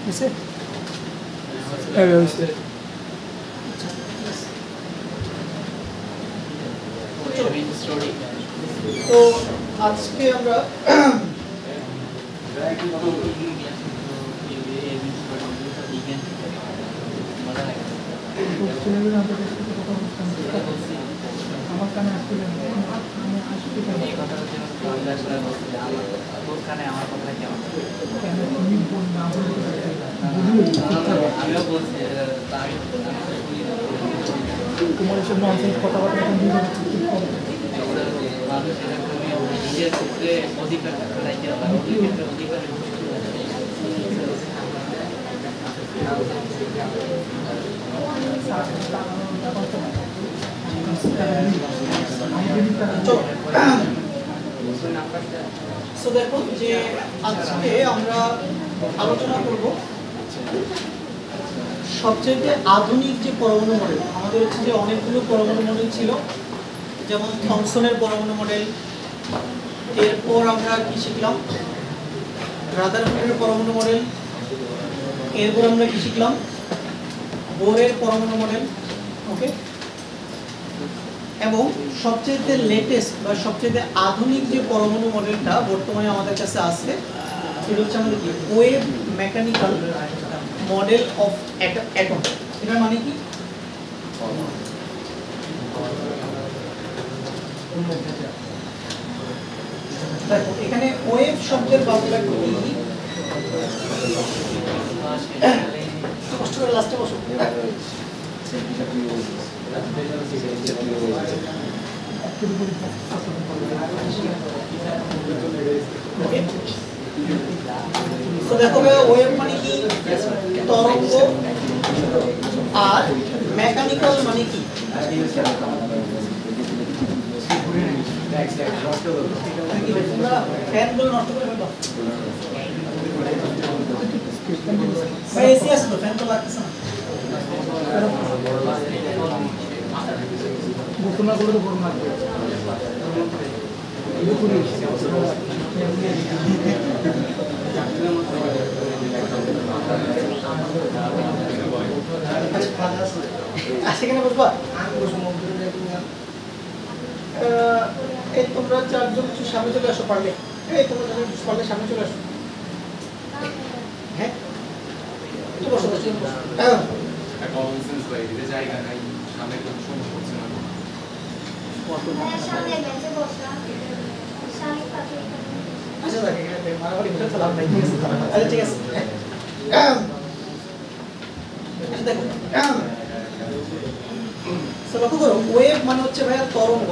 হয়েছে তো আজকে আমরা আমার কানে আসলে এই কথাটা যেন কানে আমার কথা কেমন আমিও বলছি তোমার এসব ননসেন্স কথাবার্তা নিজের ক্ষেত্রে অধিকার অধিকার সো দেখো যে আজকে আমরা আলোচনা করব সবচেয়ে আধুনিক যে পরমাণু মডেল। আমাদের হচ্ছে যে অনেকগুলো পরমাণু মডেল ছিল, যেমন থমসনের পরমাণু মডেল, এরপর আমরা কি শিখলাম রাদারফোর্ডের পরমাণু মডেল, এরপর আমরা কি শিখলাম বোরের পরমাণু মডেল। ওকে, এবং সবচেয়ে লেটেস্ট বা সবচেয়ে আধুনিক যে পরমাণু মডেলটা বর্তমানে আমাদের কাছে আছে সেটা হচ্ছে আমাদের কি wave mechanical model of atom. এটার মানে কি দেখো এখানে ওয়েভ শব্দের বাংলা কি কষ্ট করে লাস্টে বসো। তো দেখো ওয়েভ মানে কি তরঙ্গ, আর মেকানিক্যাল মানে কি ফ্যানগুলো নষ্ট করে ফেলবা। ভাই এসি আছে তো, ফ্যান তো লাগতেছে না। ঘটনাগুলো তো বড় লাগবে। সেখানে বসবা, এই তোমরা চারজন একটু সামনে চলে আসো পারলে। এই তোমরা পারলে সামনে চলে আসো। হ্যাঁ একটু বসো বসো। কমন সেন্স বাইরে জায়গা নাই, সামনে কোনো সমস্যা হচ্ছে না। সামনে বেঁচে বসা সামনে পাশে আচ্ছা দেখো এখানে মারামারি ভিতরে তো লাভ নাই। আচ্ছা ঠিক আছে। দেখো লক্ষ্য করো ওয়েভ মানে হচ্ছে ভাইয়া তরঙ্গ,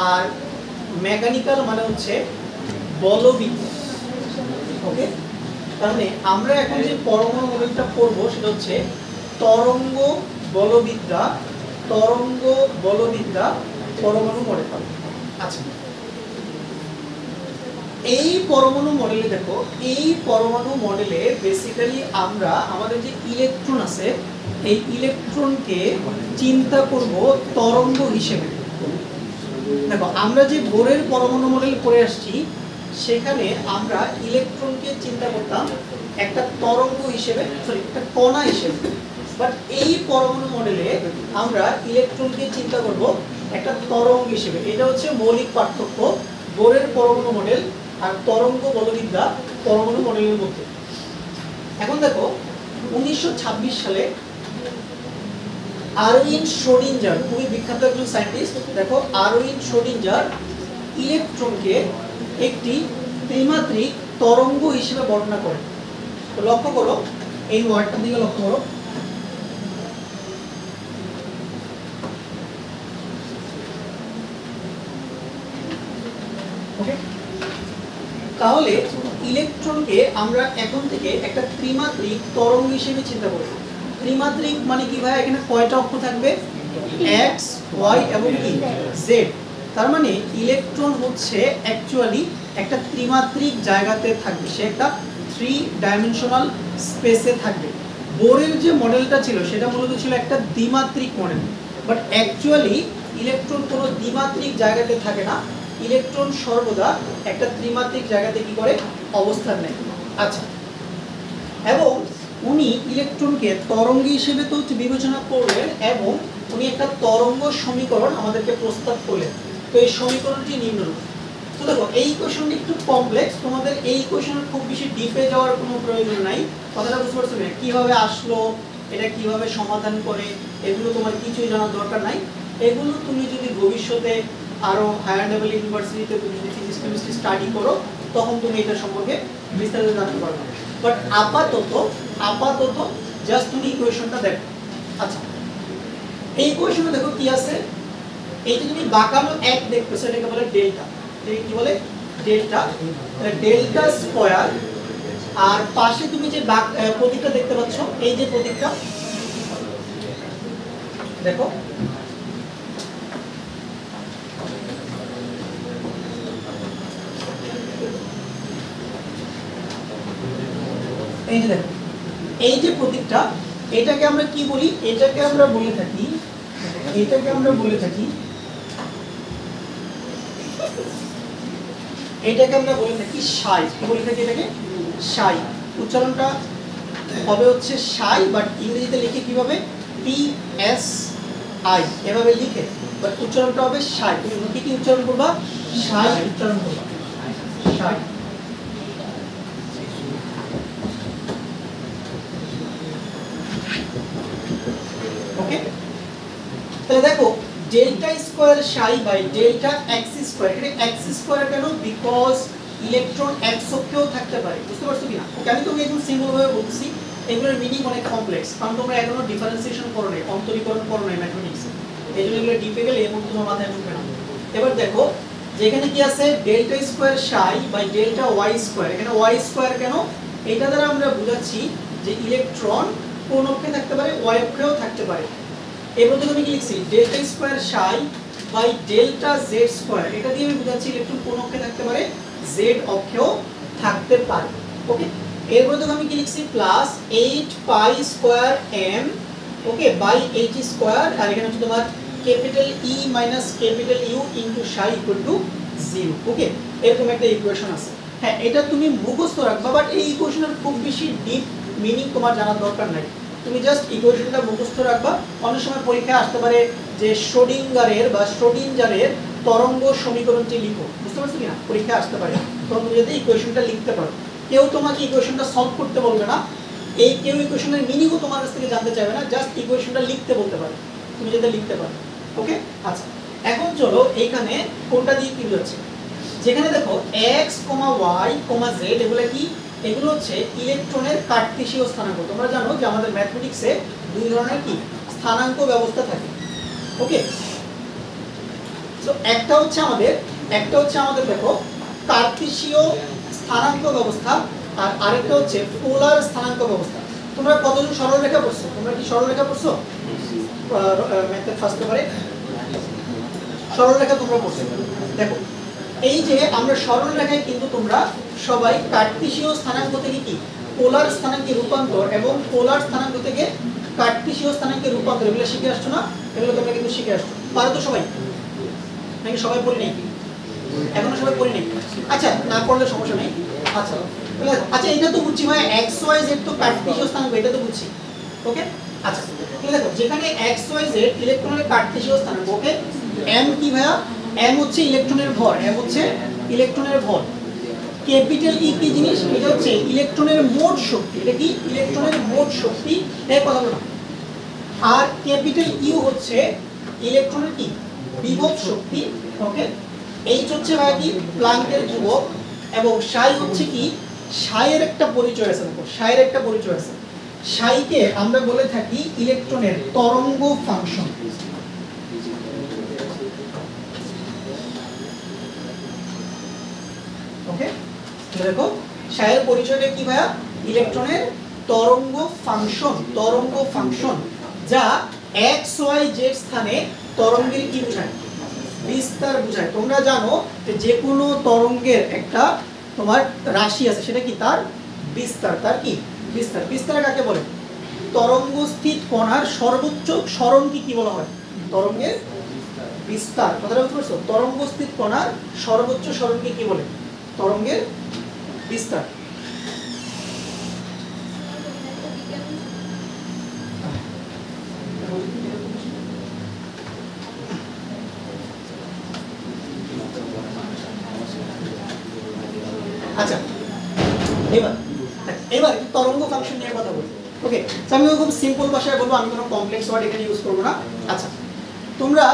আর মেকানিক্যাল মানে হচ্ছে বলবিদ্যা। ওকে, তার মানে আমরা এখন যে পরমাণু মডেলটা পড়ব সেটা হচ্ছে তরঙ্গ বলবিদ্যা, তরঙ্গ বলবিদ্যা পরমাণু মডেল। আচ্ছা, এই পরমাণু মডেলে দেখো, এই পরমাণু মডেলে বেসিক্যালি আমরা আমাদের যে ইলেকট্রন আছে এই ইলেকট্রনকে চিন্তা করব তরঙ্গ হিসেবে। দেখো আমরা যে বোরের পরমাণু মডেল পড়ে আসছি সেখানে আমরা ইলেকট্রনকে চিন্তা করতাম একটা তরঙ্গ হিসেবে, সরি একটা কণা হিসেবে। বাট এই পরমাণু মডেলে আমরা ইলেকট্রনকে চিন্তা করব একটা তরঙ্গ হিসেবে। এটা হচ্ছে মৌলিক পার্থক্য বোরের পরমাণু মডেল আর তরঙ্গ বলবিদ্যা পরমাণু মডেলের মধ্যে। এখন দেখো 1926 সালে আরউইন শ্রোডিঞ্জার, খুবই বিখ্যাত একজন সায়েন্টিস্ট, দেখো আরউইন শ্রোডিঞ্জার ইলেকট্রনকে একটি ত্রিমাত্রিক তরঙ্গ হিসেবে বর্ণনা করেন। তো লক্ষ্য করো এই ওয়ার্ডটার দিকে লক্ষ্য করো। ওকে, তাহলে ইলেকট্রনকে আমরা এখন থেকে একটা ত্রিমাত্রিক তরঙ্গ হিসেবে চিন্তা করব। ত্রিমাত্রিক মানে কি ভাই, এখানে কয়টা অক্ষ থাকবে? x y এবং কি z। তার মানে ইলেকট্রন হচ্ছে অ্যাকচুয়ালি একটা ত্রিমাত্রিক জায়গাতে থাকবে, সে একটা 3 ডাইমেনশনাল স্পেসে থাকবে। বোরের যে মডেলটা ছিল সেটা মূলত ছিল একটা দ্বিমাত্রিক মডেল, বাট অ্যাকচুয়ালি ইলেকট্রন কোনো দ্বিমাত্রিক জায়গাতে থাকে না, ইলেকট্রন সর্বদা একটা ত্রিমাত্রিক জায়গাতে কি করে অবস্থান নেয়। আচ্ছা, এবং উনি ইলেকট্রনকে তরঙ্গ হিসেবে তো বিবেচনা করলেন এবং উনি একটা তরঙ্গ সমীকরণ আমাদেরকে প্রস্তাব করলেন। তো এই সমীকরণটি নিম্নরূপ। তো দেখো এই কোশ্চেনটি একটু কমপ্লেক্স, তোমাদের এই কোশ্চেনের খুব বেশি ডিপে যাওয়ার কোনো প্রয়োজন নাই। কথাটা বুঝতে পারছো না? কিভাবে আসলো, এটা কিভাবে সমাধান করে, এগুলো তোমার কিছুই জানার দরকার নাই। এগুলো তুমি যদি ভবিষ্যতে আরো হায়ার লেভেল ইউনিভার্সিটিতে তুমি যদি ফিজিক্স কেমিস্ট্রি স্টাডি করো তখন তুমি এটা সম্পর্কে বিস্তারিত জানতে পারবে। বাট আপাতত জাস্ট তুমি ইকুয়েশনটা দেখো। আচ্ছা, এই ইকুয়েশনে দেখো কি আছে, এই যে তুমি বাঁকানো এক দেখতেছো এটাকে বলে ডেল্টা। এটাকে কি বলে? ডেল্টা। Delta square. আর পাশে তুমি যে প্রতীকটা দেখতে পাচ্ছ, এই যে প্রতীকটা দেখো, এই যে দেখো, এই যে প্রতীকটা, এটাকে আমরা কি বলি? এটাকে আমরা বলে থাকি সাই। কি বলে থাকি এটাকে? সাই। উচ্চারণটা হবে হচ্ছে সাই, বাট ইংরেজিতে লিখে কিভাবে? PSI এভাবে লিখে, বাট উচ্চারণটা হবে সাই। তুমি কি উচ্চারণ করবা? সাই উচ্চারণ করবা, সাই। ওকে, তাহলে দেখো delta square psi by delta x square. এটা এক্স স্কয়ার কেন? বিকজ ইলেকট্রন এক্স অক্ষেও থাকতে পারে। বুঝতে পারছো কিনা? ওকে, আমি তোমাকে একদম সিম্পল ভাবে বলছি, এগুলোর মিনিং অনেক কমপ্লেক্স, কারণ তোমরা এখনো ডিফারেন্সিয়েশন করো নাই, অন্তরীকরণ করো নাই ম্যাথমেটিক্সে। এইজন্য এগুলো ডিপে গেলে এমন তোমার মাথায় ঢুকবে না। এবার দেখো যেখানে কি আছে, delta square psi by delta y square. এখানে ওয়াই স্কয়ার কেন? এটা দ্বারা আমরা বুঝাচ্ছি যে ইলেকট্রন কোন অক্ষে থাকতে পারে? ওয়াই অক্ষেও থাকতে পারে। এবার তো আমি কি লিখছি? Delta square psi by delta z square. এটা দিয়ে আমি বুঝাচ্ছি ইলেকট্রন কোন অক্ষে থাকতে পারে? জেড অক্ষেও থাকতে পারে। ওকে, এরপর তো আমি কি লিখছি? Plus 8 pi square m, okay, by h square. আর এখানে হচ্ছে তোমার capital E minus capital U into psi equal to 0। Okay, এরকম একটা ইকুয়েশন আছে। হ্যাঁ, এটা তুমি মুখস্থ রাখবা, বাট এই ইকুয়েশনের খুব বেশি ডিপ মিনিং তোমার জানার দরকার নাই। তুমি জাস্ট ইকুয়েশনটা মুখস্থ রাখবা। অনেক সময় পরীক্ষায় আসতে পারে যে শ্রোডিঙ্গারের তরঙ্গ সমীকরণটি লিখো। বুঝতে পারছো কিনা? পরীক্ষায় আসতে পারে, তখন তুমি যদি ইকুয়েশনটা লিখতে পারো। কেউ তোমাকে ইকুয়েশনটা সলভ করতে বলবে না, কেউ ইকুয়েশনের মিনিংও তোমার কাছ থেকে জানতে চাইবে না, জাস্ট ইকুয়েশনটা লিখতে বলতে পারে, তুমি যদি লিখতে পারো। ওকে, আচ্ছা, এখন চলো এইখানে কোনটা দিয়ে কি বোঝাচ্ছে। যেখানে দেখো x, y, z, এগুলো কি? এগুলো হচ্ছে ইলেকট্রনের কার্টেসীয় স্থানাঙ্ক। তোমরা জানো যে আমাদের ম্যাথমেটিক্সে দুই ধরনের কি স্থানাঙ্ক ব্যবস্থা থাকে। ওকে, সো একটা হচ্ছে আমাদের দেখো কার্টেসীয় স্থানাঙ্ক ব্যবস্থা, আর আরেকটা হচ্ছে পোলার স্থানাঙ্ক ব্যবস্থা। তোমরা কতজন সরলরেখা পড়ছো? তোমরা কি সরলরেখা পড়ছো? ম্যাথের ফার্স্ট পেপারে সরলরেখা তোমরা পড়ছো। দেখো এই যে আমরা সরলরেখায় কিন্তু তোমরা সবাই কার্টেসীয় স্থানাঙ্ক থেকে কি পোলার স্থানাঙ্কে রূপান্তর এবং পোলার স্থানাঙ্ক থেকে কার্টেসীয় স্থানাঙ্কে রূপান্তর এগুলো শিখে আসছো না? এগুলো তোমরা কিন্তু শিখে আসছো, পারো তো সবাই? নাকি সবাই পড়ি নেই? এখনো সবাই পড়ি নেই? আচ্ছা, না পড়লে সমস্যা নেই। আচ্ছা আচ্ছা, এটা তো বুঝছি ভাই, এক্স ওয়াই জেড তো কার্টেসীয় স্থানাঙ্ক, এটা তো বুঝছি। ওকে, আচ্ছা দেখো যেখানে এক্স ওয়াই জেড ইলেকট্রনের কার্টেসীয় স্থানাঙ্ক। ওকে, এম কি ভাইয়া? এম হচ্ছে ইলেকট্রনের ভর, ক্যাপিটাল ই কি জিনিস? এটা হচ্ছে ইলেকট্রনের মোট শক্তি। এটা কি? ইলেকট্রনের মোট শক্তি, এই কথা বলো। আর ক্যাপিটাল ইউ হচ্ছে ইলেকট্রনের কি বিভব শক্তি। ওকে, এইচ হচ্ছে ভাই কি প্লাঙ্কের ধ্রুবক, এবং সাই হচ্ছে কি সাইয়ের একটা পরিচয় আছে। দেখো সাইয়ের একটা পরিচয় আছে। সাইকে আমরা বলে থাকি ইলেকট্রনের তরঙ্গ ফাংশন। ওকে, দেখো সাইয়ের পরিচয়টা কি ভাইয়া? ইলেকট্রনের তরঙ্গ ফাংশন, যা এক্স ওয়াই জেড স্থানে তরঙ্গের কি বোঝায়? বিস্তার বোঝায়। তোমরা জানো যে কোনো তরঙ্গের একটা তোমার রাশি আছে, সেটা কি? তার বিস্তার। তার কি বিস্তার? বিস্তার কাকে বলে? তরঙ্গস্থিত কণার সর্বোচ্চ সরণকে কি বলা হয়? তরঙ্গের বিস্তার। কথাটা বুঝতে পারছো? তরঙ্গস্থিত কণার সর্বোচ্চ সরণকে কি বলে? তরঙ্গের বিস্তার। এবার একটু তরঙ্গ ফাংশন নিয়ে কথা বলি। ওকে, আমি খুব সিম্পল ভাষায় বলবো, আমি কোনো কমপ্লেক্স ওয়ার্ড এখানে ইউজ করবো না। আচ্ছা, তোমরা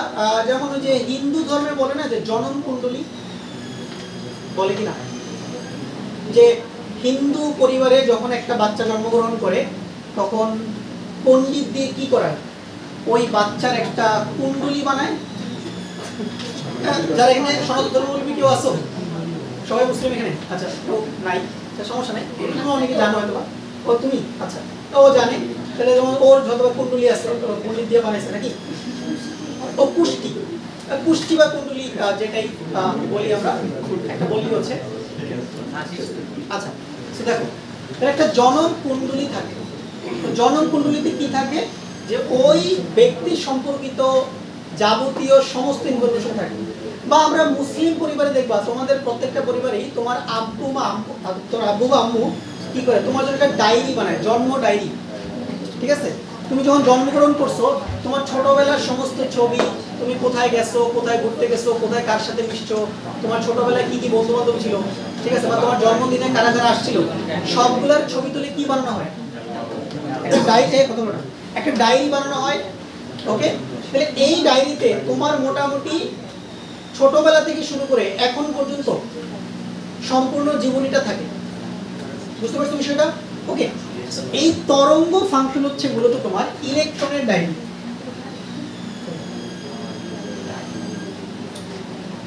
যেমন ওই যে হিন্দু ধর্মে বলে না যে জনন কুণ্ডলী, বলে কি না, যে হিন্দু পরিবারে যখন একটা বাচ্চা জন্মগ্রহণ করে তখন পণ্ডিত দিয়ে কি করায়, ওই বাচ্চার একটা কুণ্ডলী বানায়। যারা এখানে সনাতন ধর্মাবলম্বী কেউ আসো? সবাই মুসলিম এখানে? আচ্ছা, কেউ নাই, সমস্যা নেই, তুমি অনেকে জানো হয়তো বা। ও তুমি, আচ্ছা, ও জানে, তাহলে যেমন ওর যত কুণ্ডলী আছে পণ্ডিত দিয়ে বানাইছে নাকি? ও পুষ্টি, পুষ্টি বা কুণ্ডলী যেটাই বলি আমরা, একটা বলি হচ্ছে। আচ্ছা, দেখো একটা জনন কুণ্ডলী থাকে। জনন কুণ্ডলীতে কি থাকে, যে ওই ব্যক্তি সম্পর্কিত যাবতীয় সমস্ত ইনফরমেশন থাকে। বা আমরা মুসলিম পরিবারে দেখবা, তোমাদের প্রত্যেকটা পরিবারেই তোমার আব্বু বা আম্মু, তোর আব্বু বা আম্মু কি করে, তোমার জন্য একটা ডায়েরি বানায়, জন্ম ডায়েরি। ঠিক আছে, তুমি যখন জন্মগ্রহণ করছো তোমার ছোটবেলার সমস্ত ছবি, তুমি কোথায় গেছো, কোথায় ঘুরতে গেছো, কোথায় কার সাথে মিশছো, তোমার ছোটবেলায় কি কি বন্ধু বান্ধব ছিল, ঠিক আছে, বা তোমার জন্মদিনে কারা কারা আসছিল, সবগুলোর ছবি তুলে কি বানানো হয়, একটা ডায়েরি, একটা ডায়েরি বানানো হয়। ওকে, তাহলে এই ডায়েরিতে তোমার মোটামুটি ছোটবেলা থেকে শুরু করে এখন পর্যন্ত সম্পূর্ণ জীবনীটা থাকে। বুঝতে পারছো বিষয়টা? ওকে, এই তরঙ্গ ফাংশন হচ্ছে মূলত তোমার ইলেকট্রনের ডায়েরি।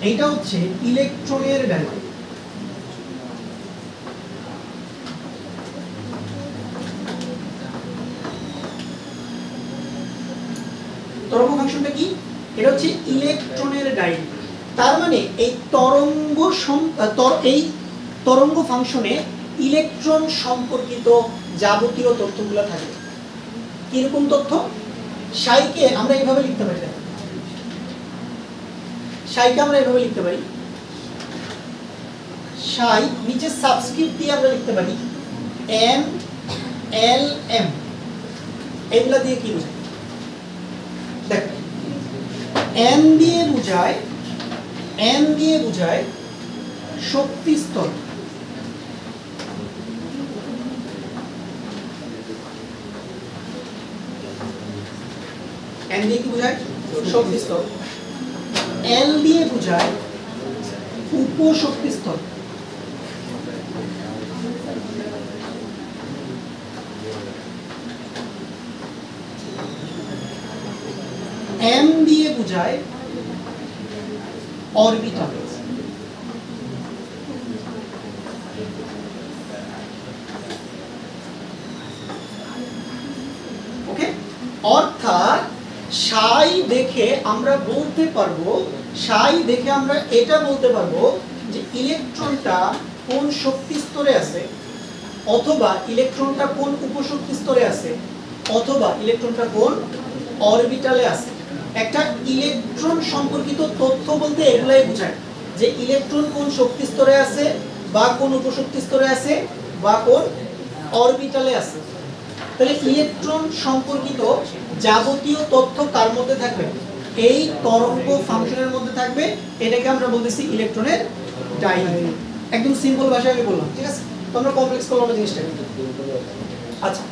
এইটা হচ্ছে ইলেকট্রনের ডায়েরি। তরঙ্গ ফাংশনটা কি? এটা হচ্ছে ইলেকট্রনের ডায়েরি। তার মানে এই তরঙ্গ ফাংশনে ইলেকট্রন সম্পর্কিত যাবতীয় তথ্যগুলো থাকে। কিরকম তথ্য? সাইকে আমরা এইভাবে লিখতে পারি, সাইকে আমরা এইভাবে লিখতে পারি, সাই নিচে সাবস্ক্রিপ্ট দিয়ে আমরা লিখতে পারি এন এল এম। এগুলা দিয়ে কি বোঝায়? দেখ, এন দিয়ে বোঝায় শক্তি স্তর। এন দিয়ে কি বোঝায়? শক্তি স্তর। এল দিয়ে বোঝায় উপশক্তি স্তর। এম দিয়ে বোঝায় অরবিটাল। ওকে, অর্থাৎ সাই দেখে আমরা বলতে পারবো, এটা বলতে পারবো যে ইলেকট্রনটা কোন শক্তি স্তরে আছে, অথবা ইলেকট্রনটা কোন উপশক্তি স্তরে আছে, অথবা ইলেকট্রনটা কোন অরবিটালে আছে। একটা ইলেকট্রন সম্পর্কিত তথ্য বলতে এগুলাই বোঝায় যে ইলেকট্রন কোন শক্তি স্তরে আছে, বা কোন উপশক্তি স্তরে আছে, বা কোন অরবিটালে আছে। তাহলে ইলেকট্রন সম্পর্কিত যাবতীয় তথ্য কার মধ্যে থাকবে? এই তরঙ্গ ফাংশনের মধ্যে থাকবে। এটাকে আমরা বলতেছি ইলেকট্রনের ডায়েরি। একদম সিম্পল ভাষায় আমি বললাম, ঠিক আছে? তো আমরা কমপ্লেক্স করলাম না জিনিসটা। আচ্ছা,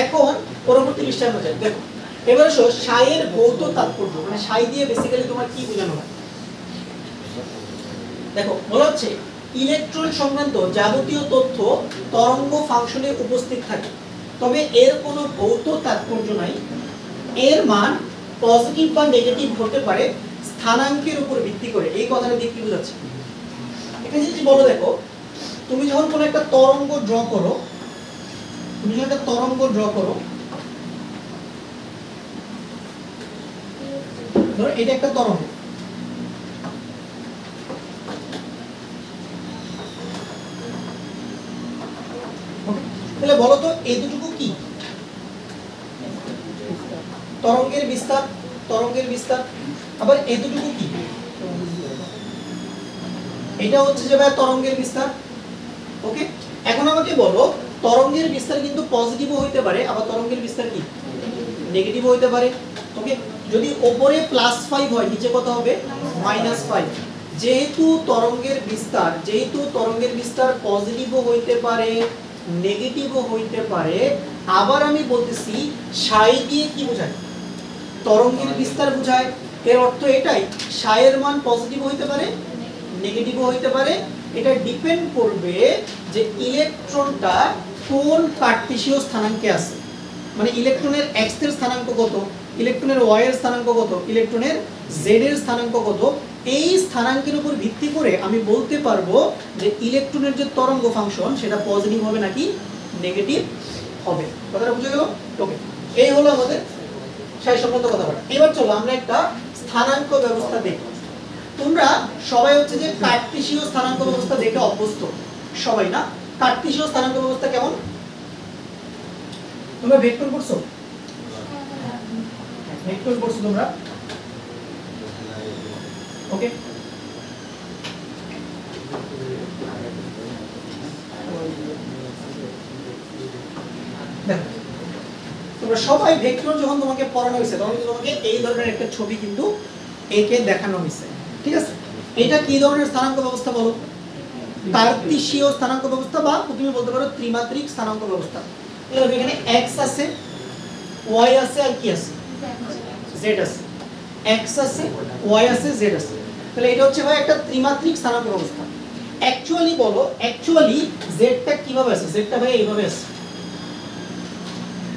এখন পরবর্তী পৃষ্ঠায় আমরা যাই। দেখো, এবার আসো সাইয়ের ভৌত তাৎপর্য, মানে সাই দিয়ে বেসিক্যালি তোমার কি বোঝানো হয়। দেখো, বলা হচ্ছে ইলেকট্রন সংক্রান্ত যাবতীয় তথ্য তরঙ্গ ফাংশনে উপস্থিত থাকে, তবে এর কোনো ভৌত তাৎপর্য নাই। এর মান পজিটিভ বা নেগেটিভ হতে পারে স্থানাঙ্কের উপর ভিত্তি করে। এই কথাটা দিয়ে কি বোঝাচ্ছে? এখানে যদি বলো, দেখো, তুমি যখন কোনো একটা তরঙ্গ ড্র করো, ধরো এটা একটা তরঙ্গ। তাহলে বলো তো এই দুটুকু কি? তরঙ্গের বিস্তার। আবার এই দুটুকু কি? এটা হচ্ছে যে ভাই তরঙ্গের বিস্তার। ওকে, এখন আমাকে বলো, তরঙ্গের বিস্তার কিন্তু পজিটিভও হইতে পারে, আবার তরঙ্গের বিস্তার কি নেগেটিভও হইতে পারে। ওকে, যদি উপরে +5 হয়, নিচে কত হবে? -5। যেহেতু তরঙ্গের বিস্তার পজিটিভও হইতে পারে, নেগেটিভও হইতে পারে। আবার আমি বলতেছি সাই দিয়ে কি বোঝায়, তরঙ্গের বিস্তার বোঝায়। এর অর্থ এটাই, সাইয়ের মান পজিটিভ হইতে পারে, নেগেটিভও হইতে পারে। এটা ডিপেন্ড করবে যে ইলেকট্রনটা কোন কার্টেসীয় স্থানাঙ্কে আছে, মানে ইলেকট্রনের এক্স এর স্থানাঙ্ক কত, ইলেকট্রনের ওয়াই এর স্থানাঙ্ক কত, ইলেকট্রনের জেড এর স্থানাঙ্ক কত। এই স্থানাঙ্কের উপর ভিত্তি করে আমি বলতে পারবো যে ইলেকট্রনের যে তরঙ্গ ফাংশন সেটা পজিটিভ হবে নাকি নেগেটিভ হবে। কথাটা বুঝে গেল? ওকে, এই হলো আমাদের সাই সংক্রান্ত কথাবার্তা। এবার চলো আমরা একটা স্থানাঙ্ক ব্যবস্থা দেখব। তোমরা সবাই হচ্ছে যে কার্টেসীয় স্থানাঙ্ক ব্যবস্থা দেখে অভ্যস্ত, সবাই না? কার্টেসীয় স্থানাঙ্ক ব্যবস্থা কেমন? তোমরা ভেক্টর পড়ছো? ভেক্টর পড়ছো তোমরা? ওকে, দেখো তোমরা সবাই ভেক্টর যখন তোমাকে পড়ানো হয়েছে তখন তোমাকে এই ধরনের একটা ছবি কিন্তু একে দেখানো হয়েছে, ঠিক আছে? এটা কি ধরনের স্থানাঙ্ক ব্যবস্থা বলো? কার্টেসীয় স্থানাঙ্ক ব্যবস্থা, বা তুমি বলতে পারো ত্রিমাত্রিক স্থানাঙ্ক ব্যবস্থা। এখানে x আছে, y আছে, আর কি আছে? z আছে। x আছে, y আছে, z আছে। তাহলে এটা হচ্ছে ভাই একটা ত্রিমাত্রিক স্থানাঙ্ক ব্যবস্থা। অ্যাকচুয়ালি বলো, অ্যাকচুয়ালি z টা কিভাবে আছে? z টা ভাই এইভাবে আছে।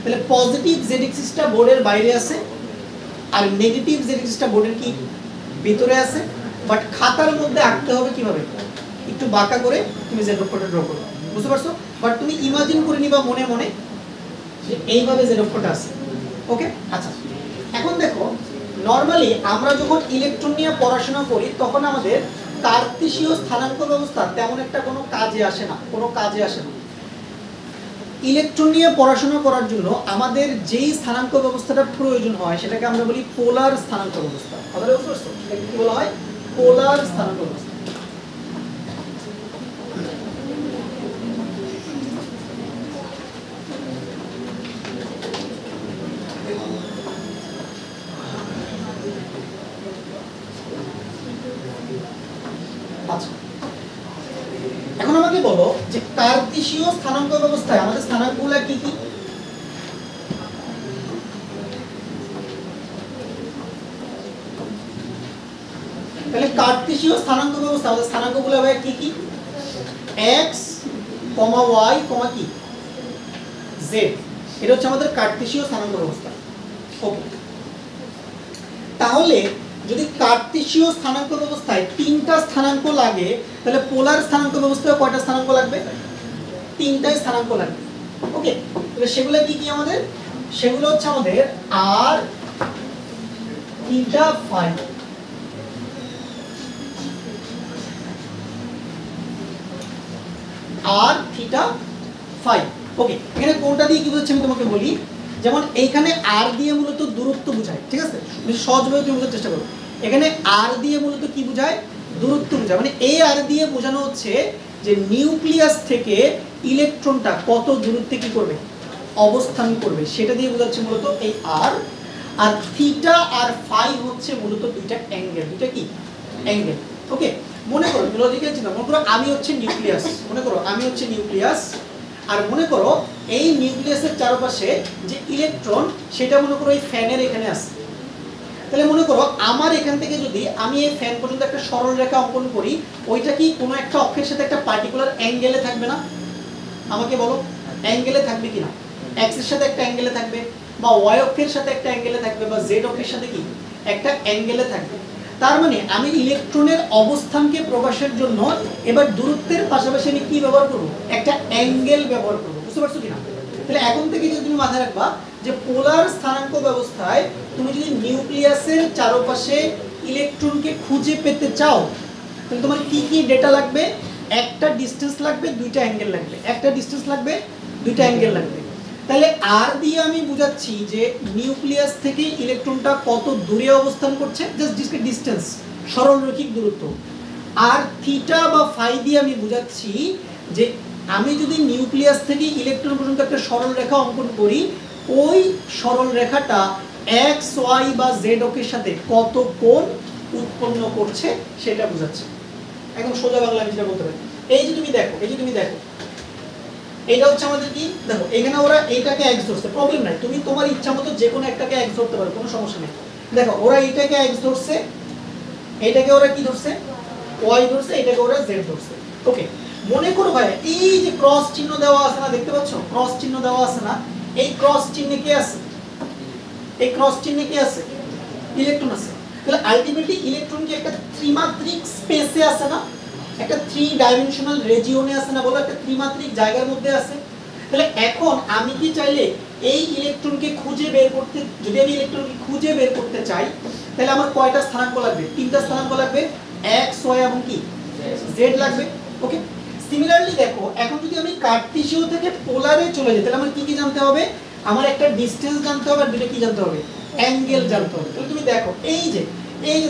তাহলে পজিটিভ z এক্সিসটা বোর্ডের বাইরে আছে আর নেগেটিভ z এক্সিসটা বোর্ডের কি ভিতরে আছে। বাট খাতার মধ্যে আঁকতে হবে কিভাবে? একটু বাঁকা করে তুমি z অক্ষরটা ড্র করো, বুঝতে পারছো? বাট তুমি ইমাজিন করে নিবা মনে মনে যে এইভাবে z অক্ষরটা আছে। ওকে, আচ্ছা এখন দেখো, নরমালি আমরা যখন ইলেকট্রন নিয়ে পড়াশোনা করি তখন আমাদের কার্টেসীয় স্থানাঙ্ক ব্যবস্থা তেমন একটা কোনো কাজে আসে না, কোনো কাজে আসে না। ইলেকট্রন নিয়ে পড়াশোনা করার জন্য আমাদের যেই স্থানাঙ্ক ব্যবস্থাটা প্রয়োজন হয় সেটাকে আমরা বলি পোলার স্থানাঙ্ক ব্যবস্থা। কথাটা বুঝতে পারছো? এটাকে কি বলা হয়? পোলার স্থানাঙ্ক ব্যবস্থা। আচ্ছা, এখন আমাকে বলো যে কার্টেসীয় স্থানাঙ্ক ব্যবস্থায় আমাদের স্থানাঙ্কগুলো কি কি? তাহলে কার্টেসীয় স্থানাঙ্ক ব্যবস্থা আমাদের স্থানাঙ্কগুলো ভাই কি কি? x, y, কি z। এটা হচ্ছে আমাদের কার্টেসীয় স্থানাঙ্ক ব্যবস্থা। ওকে, তাহলে যদি কার্টেসীয় স্থানাঙ্ক ব্যবস্থায় তিনটা স্থানাঙ্ক লাগে তাহলে পোলার স্থানাঙ্ক ব্যবস্থায় কয়টা স্থানাঙ্ক লাগবে? তিনটাই স্থানাঙ্ক লাগবে। ওকে, তাহলে সেগুলো কি কি আমাদের? সেগুলো হচ্ছে আমাদের r, theta, phi. r, theta, phi. Okay, এখানে কোনটা দিয়ে কি বোঝাচ্ছি আমি তোমাকে বলি। যেমন এইখানে r দিয়ে মূলত দূরত্ব বোঝায়, ঠিক আছে? সহজভাবে তুমি বোঝার চেষ্টা করো। এখানে r দিয়ে মূলত কি বোঝায়? দূরত্ব বোঝায়। মানে এই r দিয়ে বোঝানো হচ্ছে যে নিউক্লিয়াস থেকে ইলেকট্রনটা কত দূরত্বে কি করবে? অবস্থান করবে, সেটা দিয়ে বোঝাচ্ছে মূলত এই r। আর থিটা আর ফাই হচ্ছে মূলত দুইটা অ্যাঙ্গেল, দুইটা কি অ্যাঙ্গেল। ওকে, মনে করো লজিক্যাল চিন্তা, মনে করো আমি হচ্ছে নিউক্লিয়াস, মনে করো আমি হচ্ছে নিউক্লিয়াস, আর মনে করো এই নিউক্লিয়াসের চারপাশে যে ইলেকট্রন সেটা মনে করো এই ফ্যানের এখানে আছে। তাহলে মনে করো আমার এখান থেকে যদি আমি এই ফ্যান পর্যন্ত একটা সরল রেখা অঙ্কন করি, ওইটা কি কোনো একটা অক্ষের সাথে একটা পার্টিকুলার অ্যাঙ্গেলে থাকবে না? আমাকে বলো, অ্যাঙ্গেলে থাকবে কিনা? এক্স এর সাথে একটা অ্যাঙ্গেলে থাকবে, বা ওয়াই অক্ষের সাথে একটা অ্যাঙ্গেলে থাকবে, বা জেড অক্ষের সাথে কি একটা অ্যাঙ্গেলে থাকবে। তার মানে আমি ইলেকট্রনের অবস্থানকে প্রকাশের জন্য এবার দূরত্বের পাশাপাশি আমি কি ব্যবহার করব? একটা অ্যাঙ্গেল ব্যবহার করব। বুঝতে পারছো কিনা? তাহলে এখন থেকে যদি তুমি মাথায় রাখবা যে পোলার স্থানাঙ্ক ব্যবস্থায় তুমি যদি নিউক্লিয়াসের চারপাশে ইলেকট্রনকে খুঁজে পেতে চাও তাহলে তোমার কি কি ডেটা লাগবে? একটা ডিসটেন্স লাগবে, দুইটা অ্যাঙ্গেল লাগবে। একটা ডিসটেন্স লাগবে, দুইটা অ্যাঙ্গেল লাগবে। তাহলে আর দিয়ে আমি বুঝাচ্ছি যে নিউক্লিয়াস থেকে ইলেকট্রনটা কত দূরে অবস্থান করছে, জাস্ট ডিসটেন্স, সরলরৈখিক দূরত্ব। আর থিটা বা ফাই দিয়ে আমি বুঝাচ্ছি যে আমি যদি নিউক্লিয়াস থেকে ইলেকট্রন পর্যন্ত একটা সরল রেখা অঙ্কন করি, ওই সরল রেখাটা এক্স, ওয়াই বা জেড অক্ষের সাথে কত কোণ উৎপন্ন করছে সেটা বোঝাচ্ছে। একদম সোজা বাংলা আমি যেটা বলতে পারি। এই যে তুমি দেখো, এটা হচ্ছে আমাদের কি, দেখো এখানে ওরা এটাকে এক্স ধরছে, প্রবলেম নাই, তুমি তোমার ইচ্ছা মতো যে কোনো একটাকে এক্স ধরতে পারো, কোনো সমস্যা নেই। দেখো ওরা এটাকে এক্স ধরছে, এটাকে ওরা কি ধরছে, ওয়াই ধরছে, এটাকে ওরা জেড ধরছে। ওকে, মনে করো ভাই এই যে ক্রস চিহ্ন দেওয়া আছে না, দেখতে পাচ্ছ ক্রস চিহ্ন দেওয়া আছে না, এই ক্রস চিহ্নে কি আছে, এই ক্রস চিহ্নে কি আছে, ইলেকট্রন আছে। তাহলে আলটিমেটলি ইলেকট্রন কি একটা ত্রিমাত্রিক স্পেসে আছে না, একটা 3 ডাইমেনশনাল রিজিয়নে আছে না, বলো একটা ত্রিমাত্রিক জায়গার মধ্যে আছে। তাহলে এখন আমি কি চাইলে এই ইলেকট্রনকে খুঁজে বের করতে, যদি আমি ইলেকট্রনকে খুঁজে বের করতে চাই, তাহলে আমার কয়টা স্থানাঙ্ক লাগবে, 3টা স্থানাঙ্ক লাগবে, x y এবং কি z লাগবে। ওকে, সিমিলারলি দেখো এখন যদি আমি কার্টেসীয় থেকে পোলারে চলে যাই, তাহলে আমার কি কি জানতে হবে, আমার একটা ডিসটেন্স জানতে হবে, আর দুটো কি জানতে হবে, অ্যাঙ্গেল জানতে হবে। তাহলে তুমি দেখো এই যে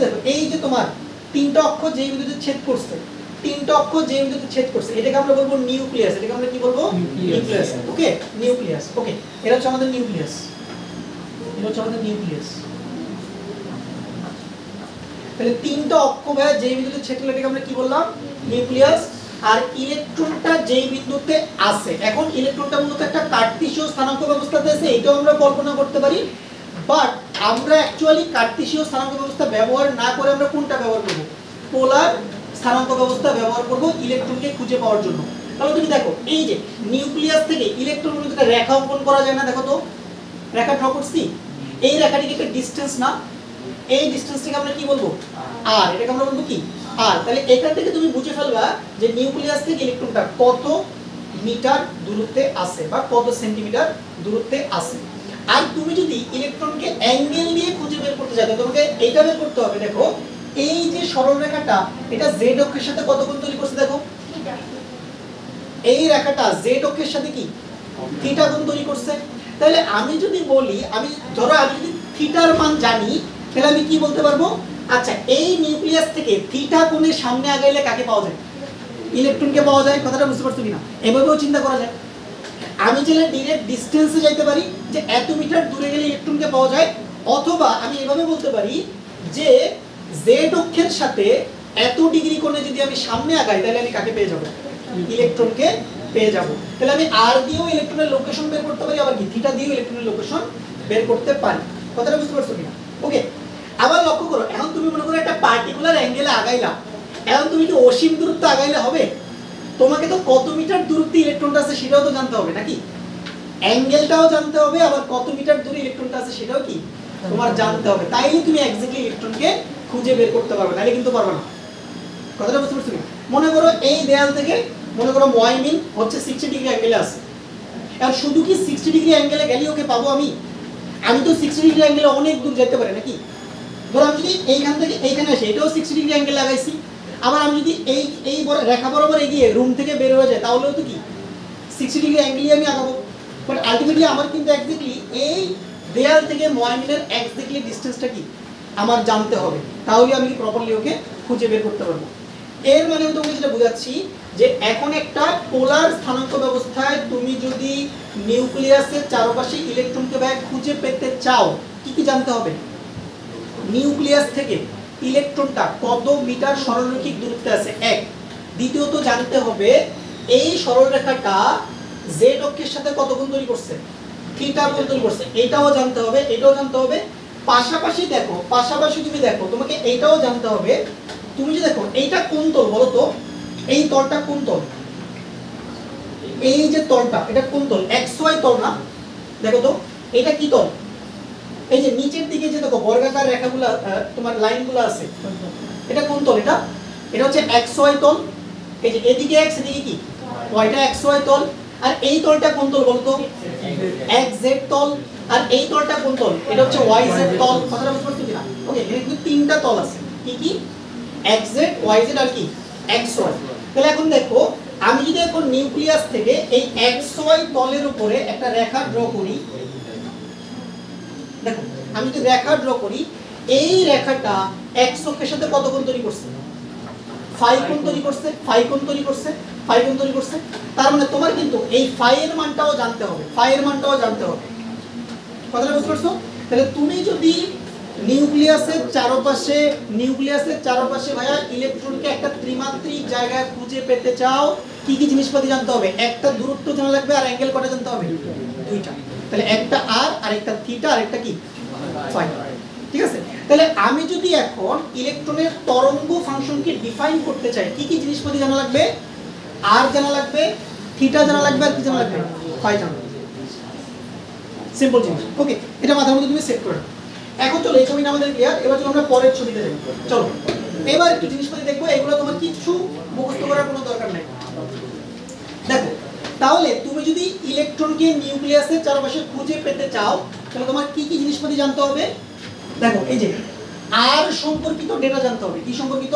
দেখো এই যে তোমার 3টা অক্ষ যেই বিন্দুতে ছেদ করছে, 3টা অক্ষ যেই বিন্দুতে ছেদ করছে, এটাকে আমরা বলবো নিউক্লিয়াস, এটাকে আমরা কি বলবো, নিউক্লিয়াস। ওকে, নিউক্লিয়াস। ওকে, এটা হচ্ছে আমাদের নিউক্লিয়াস, এটা হচ্ছে আমাদের নিউক্লিয়াস। তাহলে 3টা অক্ষ ভাই যেই বিন্দুতে ছেদ করলে এটাকে আমরা কি বললাম, নিউক্লিয়াস। আর ইলেকট্রনটা যেই বিন্দুতে আছে, এখন ইলেকট্রনটা মূলত একটা কার্টেসীয় স্থানাঙ্ক ব্যবস্থাতে আছে, এটাও আমরা কল্পনা করতে পারি, বাট আমরা অ্যাকচুয়ালি কার্টেসীয় স্থানাঙ্ক ব্যবস্থা ব্যবহার না করে আমরা কোনটা ব্যবহার করব, পোলার স্থানাঙ্ক ব্যবস্থা ব্যবহার করব ইলেকট্রনকে খুঁজে পাওয়ার জন্য। তাহলে তুমি দেখো এই যে নিউক্লিয়াস থেকে ইলেকট্রন পর্যন্ত একটা রেখা অঙ্কন করা যায় না, দেখো তো রেখা ড্র করছি, এই রেখাটিকে একটা ডিসটেন্স না, এই ডিসটেন্সটাকে আমরা কি বলবো, আর এটাকে আমরা বলবো কি, আর। তাহলে এখান থেকে তুমি বুঝে ফেলবা যে নিউক্লিয়াস থেকে ইলেকট্রনটা কত মিটার দূরত্বে আছে বা কত সেন্টিমিটার দূরত্বে আছে। আর তুমি যদি ইলেকট্রনকে অ্যাঙ্গেল দিয়ে খুঁজে বের করতে চাও, তোমাকে এটা বের করতে হবে। দেখো এই যে সরল রেখাটা, এটা জেড অক্ষের সাথে কত কোণ তৈরি করছে, দেখো এই রেখাটা জেড অক্ষের সাথে কি থিটা কোণ তৈরি করছে। তাহলে আমি যদি বলি, আমি ধরো আমি যদি থিটার মান জানি, তাহলে আমি কি বলতে পারবো, আচ্ছা এই নিউক্লিয়াস থেকে থিটা কোণের সামনে আগাইলে কাকে পাওয়া যায়, ইলেকট্রনকে পাওয়া যায়। কথাটা বুঝতে পারছো কিনা, এভাবেও চিন্তা করা যায়। আমি চাইলে ডাইরেক্ট ডিসটেন্সে যাইতে পারি যে এত মিটার দূরে গেলে ইলেকট্রনকে পাওয়া যায়, অথবা আমি এভাবে বলতে পারি যে জেড অক্ষের সাথে এত ডিগ্রি কোণে যদি আমি সামনে আগাই, তাহলে আমি কাকে পেয়ে যাব, ইলেকট্রনকে পেয়ে যাব। তাহলে আমি আর দিয়েও ইলেকট্রনের লোকেশন বের করতে পারি, আবার কি থিটা দিয়েও ইলেকট্রনের লোকেশন বের করতে পারি। কথাটা বুঝতে পারছো কিনা? ওকে, আবার লক্ষ্য করো, এখন তুমি মনে করো একটা পার্টিকুলার অ্যাঙ্গেলে আগাইলাম, এখন তুমি কি অসীম দূরত্ব আগাইলে হবে? তোমাকে তো কত মিটার দূরত্বে ইলেকট্রনটা আছে সেটাও তো জানতে হবে নাকি, অ্যাঙ্গেলটাও জানতে হবে, আবার কত মিটার দূরে ইলেকট্রনটা আছে সেটাও কি তোমার জানতে হবে, তাইলে তুমি এক্স্যাক্টলি ইলেকট্রনকে খুঁজে বের করতে পারবে, নাহলে কিন্তু পারবে না। কথাটা বুঝতে পারছো? মনে করো এই দেয়াল থেকে মনে করো মুয়াইমিন হচ্ছে 60 ডিগ্রি অ্যাঙ্গেলে আছে, আর শুধু কি 60 ডিগ্রি অ্যাঙ্গেলে গেলেই ওকে পাবো আমি? আমি তো 60 ডিগ্রি অ্যাঙ্গেলে অনেক দূর যেতে পারি নাকি। ধরো আমি যদি এইখান থেকে এইখানে আসি, এটাও 60 ডিগ্রি অ্যাঙ্গেল লাগাইছি, আবার আমি যদি এই রেখা বরাবর এগিয়ে রুম থেকে বের হয়ে যায়, তাহলেও তো কি 60 ডিগ্রি অ্যাঙ্গেলই আমি আগাবো। বাট আলটিমেটলি আমার কিন্তু এক্স্যাক্টলি এই দেয়াল থেকে মুয়াইমিনের এক্স্যাক্টলি ডিসটেন্সটা কি আমার জানতে হবে, তাহলে আমি প্রপারলি ওকে খুঁজে বের করতে পারবো। এর মানে আমি তোমাকে যেটা বোঝাচ্ছি যে এখন একটা পোলার স্থানাঙ্ক ব্যবস্থায় তুমি যদি নিউক্লিয়াসের চারপাশে ইলেকট্রনকে খুঁজে পেতে চাও, কি কি জানতে হবে, নিউক্লিয়াস থেকে ইলেকট্রনটা কত মিটার সরলরৈখিক দূরত্বে আছে, এক। দ্বিতীয়ত জানতে হবে এই সরলরেখাটা জেড অক্ষের সাথে কত কোণ তৈরি করছে, থিটা কোণ তৈরি করছে, এটাও জানতে হবে, এটাও জানতে হবে। পাশাপাশি দেখো, পাশাপাশি তুমি দেখো, তোমাকে এইটাও জানতে হবে, তুমি যে দেখো এইটা কোন তল বলো তো, এই তলটা কোন তল, এই যে তলটা এটা কোন তল, এক্স ওয়াই তল না, দেখো তো এটা কি তল, এই যে নিচের দিকে যে দেখো বর্গাকার রেখাগুলো তোমার লাইনগুলো আছে, এটা কোন তল, এটা হচ্ছে এক্স ওয়াই তল। এই যে এদিকে এক্স এদিকে কি ওয়াই, এটা এক্স ওয়াই তল। আর এই তলটা কোন তল বলতো, এক্স জেড তল। আর এই তলটা কোন তল, এটা হচ্ছে ওয়াই জেড তল। কথাটা বুঝতে পারছো কিনা? ওকে, এখানে কিন্তু তিনটা তল আছে, কি কি, এক্স জেড, ওয়াই জেড আর কি এক্স ওয়াই। তাহলে এখন দেখো আমি যদি এখন নিউক্লিয়াস থেকে এই এক্স ওয়াই তলের উপরে একটা রেখা ড্র করি, দেখো আমি যদি রেখা ড্র করি, এই রেখাটা এক্স অক্ষের সাথে কত কোণ তৈরি করছে, 5 কোণ তৈরি করছে, 5 কোণ তৈরি করছে, 5 কোণ তৈরি করছে। তার মানে তোমার কিন্তু এই ফাই এর মানটাও জানতে হবে, ফাই এর মানটাও জানতে হবে। কথাটা বুঝতে পারছো? তাহলে তুমি যদি নিউক্লিয়াসের চারপাশে ভাইয়া ইলেকট্রনকে একটা ত্রিমাত্রিক জায়গায় খুঁজে পেতে চাও, কি কি জিনিসপাতি জানতে হবে? একটা দূরত্ব জানা লাগবে আর অ্যাঙ্গেল কটা জানতে হবে? দুইটা। তাহলে একটা আর আরেকটা থিটা আর একটা কি ফাই। ঠিক আছে, তাহলে আমি যদি এখন ইলেকট্রনের তরঙ্গ ফাংশনকে ডিফাইন করতে চাই কি কি জিনিসপাতি জানা লাগবে? আর জানা লাগবে, থিটা জানা লাগবে, আর কি জানা লাগবে? ফাই জানা লাগবে। সিম্পল জিনিস। ওকে, এটা মাথার মধ্যে তুমি সেট করে নাও। এখন চলো এই ছবিটা আমাদের ক্লিয়ার। এবার চলো আমরা পরের ছবিতে যাই। চলো এবার একটু জিনিসপাতি দেখবো, এগুলো তোমার কিছু মুখস্থ করার কোনো দরকার নেই। দেখো, তাহলে তুমি যদি ইলেকট্রনকে নিউক্লিয়াসের চারপাশে খুঁজে পেতে চাও তাহলে তোমার কি কি জিনিসপাতি জানতে হবে? দেখো, এই যে আর সম্পর্কিত ডেটা জানতে হবে। কি সম্পর্কিত?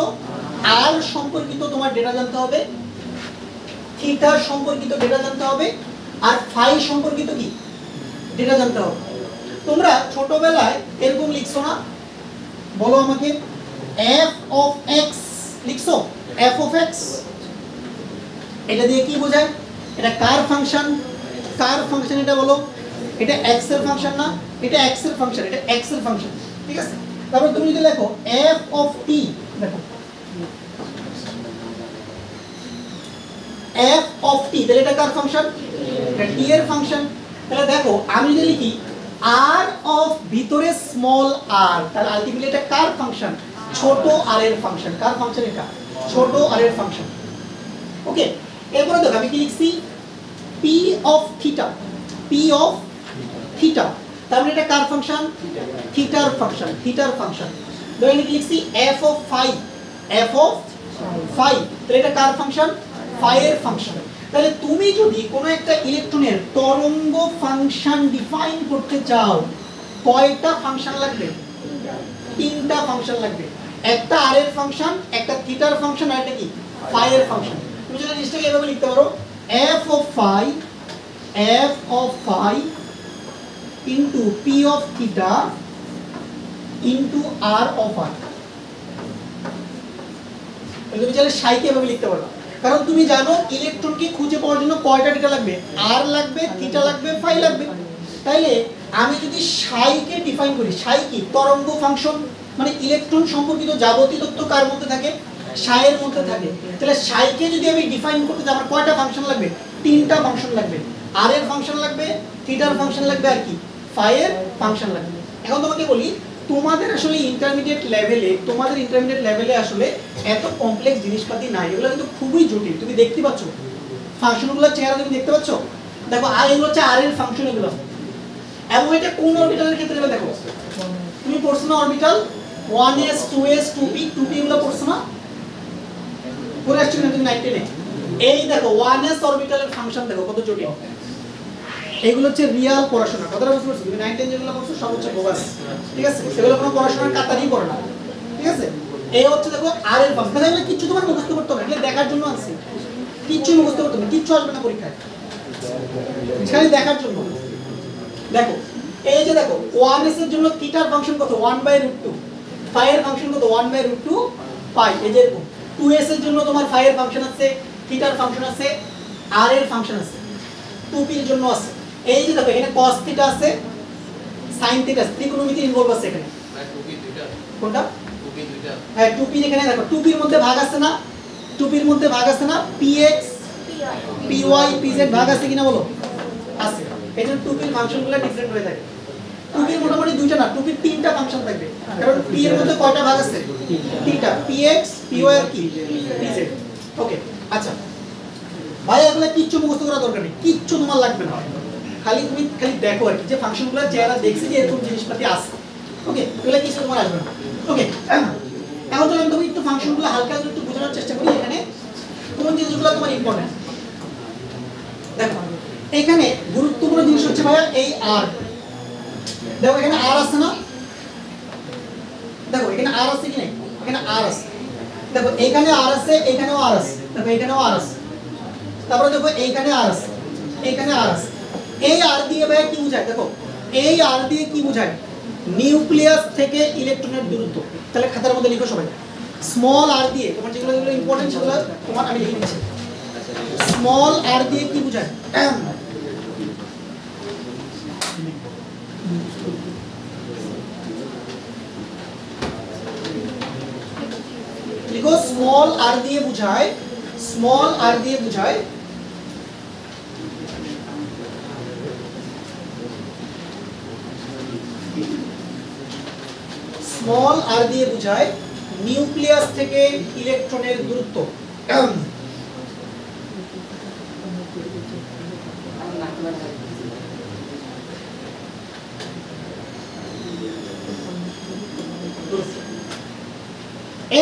আর সম্পর্কিত তোমার ডেটা জানতে হবে, থিটা সম্পর্কিত ডেটা জানতে হবে, আর ফাই সম্পর্কিত কি ডেটা জানতে হবে। তোমরা ছোটবেলায় এরকম লিখছো না? বলো আমাকে, f of x লিখছো? f of x এটা দিয়ে কি বোঝায়? এটা কার ফাংশন? কার ফাংশন এটা বলো? এটা x এর ফাংশন না? এটা x এর ফাংশন, এটা x এর ফাংশন। ঠিক আছে, তারপর তুমি যদি লেখো f of t, দেখো f of t, তাহলে এটা কার ফাংশন? এটা t এর ফাংশন। তাহলে দেখো আমি যদি লিখি r of ভিতরে স্মল r, তাহলে আলটিমেটলি এটা কার ফাংশন? ছোট r এর ফাংশন। কার ফাংশন এটা? ছোট r এর ফাংশন। ওকে, এরপরে দেখো আমি কি লিখছি? p of theta, p of theta, তার মানে এটা কার ফাংশন? থিটার ফাংশন, থিটার ফাংশন। ধরে আমি কি লিখছি? f of phi, f of phi, তাহলে এটা কার ফাংশন? phi এর ফাংশন। তাহলে তুমি যদি কোনো একটা ইলেকট্রনের তরঙ্গ ফাংশন ডিফাইন করতে চাও কয়টা ফাংশন লাগবে? তিনটা ফাংশন লাগবে। একটা r এর ফাংশন, একটা থিটার ফাংশন, আর একটা কি phi এর ফাংশন। তুমি যদি জিনিসটাকে এভাবে লিখতে পারো, f of phi into p of theta into r of r। তুমি চাইলে সাইকে এভাবে লিখতে পারো, কারণ তুমি জানো ইলেকট্রনকে খুঁজে পাওয়ার জন্য কয়টা ডেটা লাগবে? r লাগবে, থিটা লাগবে, ফাই লাগবে। তাইলে আমি যদি সাইকে ডিফাইন করি, সাই কি? তরঙ্গ ফাংশন, মানে ইলেকট্রন সম্পর্কিত যাবতীয় তথ্য কার মধ্যে থাকে? সাইয়ের মধ্যে থাকে। তাহলে সাইকে যদি আমি ডিফাইন করতে চাই আমার কয়টা ফাংশন লাগবে? তিনটা ফাংশন লাগবে। r এর ফাংশন লাগবে, থিটার ফাংশন লাগবে, আর কি ফাই এর ফাংশন লাগবে। এখন তোমাকে বলি, তোমাদের আসলে ইন্টারমিডিয়েট লেভেলে আসলে এত কমপ্লেক্স জিনিসপাতি নাই, এগুলো কিন্তু খুবই জটিল। তুমি দেখতে পাচ্ছ ফাংশনগুলোর চেহারা, তুমি দেখতে পাচ্ছ? দেখো আর এগুলো হচ্ছে আর এর ফাংশন এগুলো। এবং এটা কোন অরবিটালের ক্ষেত্রে যাবে? দেখো তুমি পড়ছো না orbital 1s 2s 2p 2p এগুলো পড়ছো না? পড়ে আসছো না তুমি 9 10 এ? এই দেখো 1s অরবিটালের ফাংশন দেখো কত জটিল। এগুলো হচ্ছে রিয়াল পড়াশোনা। কথাটা বুঝতে পারছো? তুমি 9 10 যেগুলো পড়ছো সব হচ্ছে বোগাস। ঠিক আছে, সেগুলো কোনো পড়াশোনার কাতারই পড়ে না। ঠিক আছে, এই হচ্ছে দেখো আর এর ফাংশন। তাহলে কিছু তোমার মুখস্থ করতে হবে, এটা দেখার জন্য আছে। কিচ্ছু মুখস্থ করতে হবে, কিচ্ছু আসবে না পরীক্ষায়, খালি দেখার জন্য। দেখো এই যে দেখো 1s এর জন্য থিটার ফাংশন কত? 1/√2। ফাই এর ফাংশন কত? 1/√2 পাই। এই যে 2s এর জন্য তোমার ফাই এর ফাংশন আছে, থিটার ফাংশন আছে, আর এর ফাংশন আছে, 2p এর জন্য আছে। এই যে দেখো এখানে cos থিটা আছে, sin থিটা আছে, ত্রিকোণমিতি ইনভলভ আছে এখানে। কোনটা? 2p দুইটা। হ্যাঁ 2p এখানে দেখো 2p এর মধ্যে ভাগ আছে না? 2p এর মধ্যে ভাগ আছে না? px py pz ভাগ আছে কিনা বলো? আছে। এজন্য 2p এর ফাংশনগুলো ডিফারেন্ট হয়ে থাকে। 2p এর মোটামুটি দুইটা না, 2p এর তিনটা ফাংশন থাকবে। কারণ p এর মধ্যে কয়টা ভাগ আছে? তিনটা, px py আর কি pz। ওকে, আচ্ছা ভাই এগুলা কিচ্ছু মুখস্থ করা দরকার নেই, কিচ্ছু তোমার লাগবে না। খালি তুমি দেখো আর কি যে ফাংশনগুলো যারা দেখছি যে এরকম জিনিসপাতি আছে। ওকে, এগুলা কিছু তোমার আসবে না। ওকে, এখন চলো আমি একটু ফাংশনগুলো হালকা একটু বোঝানোর চেষ্টা করি। এখানে কোন জিনিসগুলো তোমার ইম্পর্টেন্ট দেখো। এখানে গুরুত্বপূর্ণ জিনিস হচ্ছে ভাইয়া এই আর। দেখো এখানে আর আছে না? দেখো এখানে আর আছে কি নাই? এখানে আর আছে। দেখো এখানে আর আছে, এখানেও আর আছে, দেখো এখানেও আর আছে। তারপরে দেখো এইখানে আর আছে, এইখানে আর আছে। এই আর দিয়ে ভাইয়া কি বোঝায়? দেখো এই আর দিয়ে কি বোঝায়? নিউক্লিয়াস থেকে ইলেকট্রনের দূরত্ব। তাহলে খাতার মধ্যে লিখো সবাই, স্মল আর দিয়ে তোমার যেগুলো যেগুলো ইম্পর্টেন্ট সেগুলো তোমার আমি লিখে দিচ্ছি। স্মল আর দিয়ে কি বোঝায়? লিখো স্মল আর দিয়ে বোঝায় স্মল আর দিয়ে বোঝায় স্মল আর দিয়ে বোঝায় নিউক্লিয়াস থেকে ইলেকট্রনের দূরত্ব।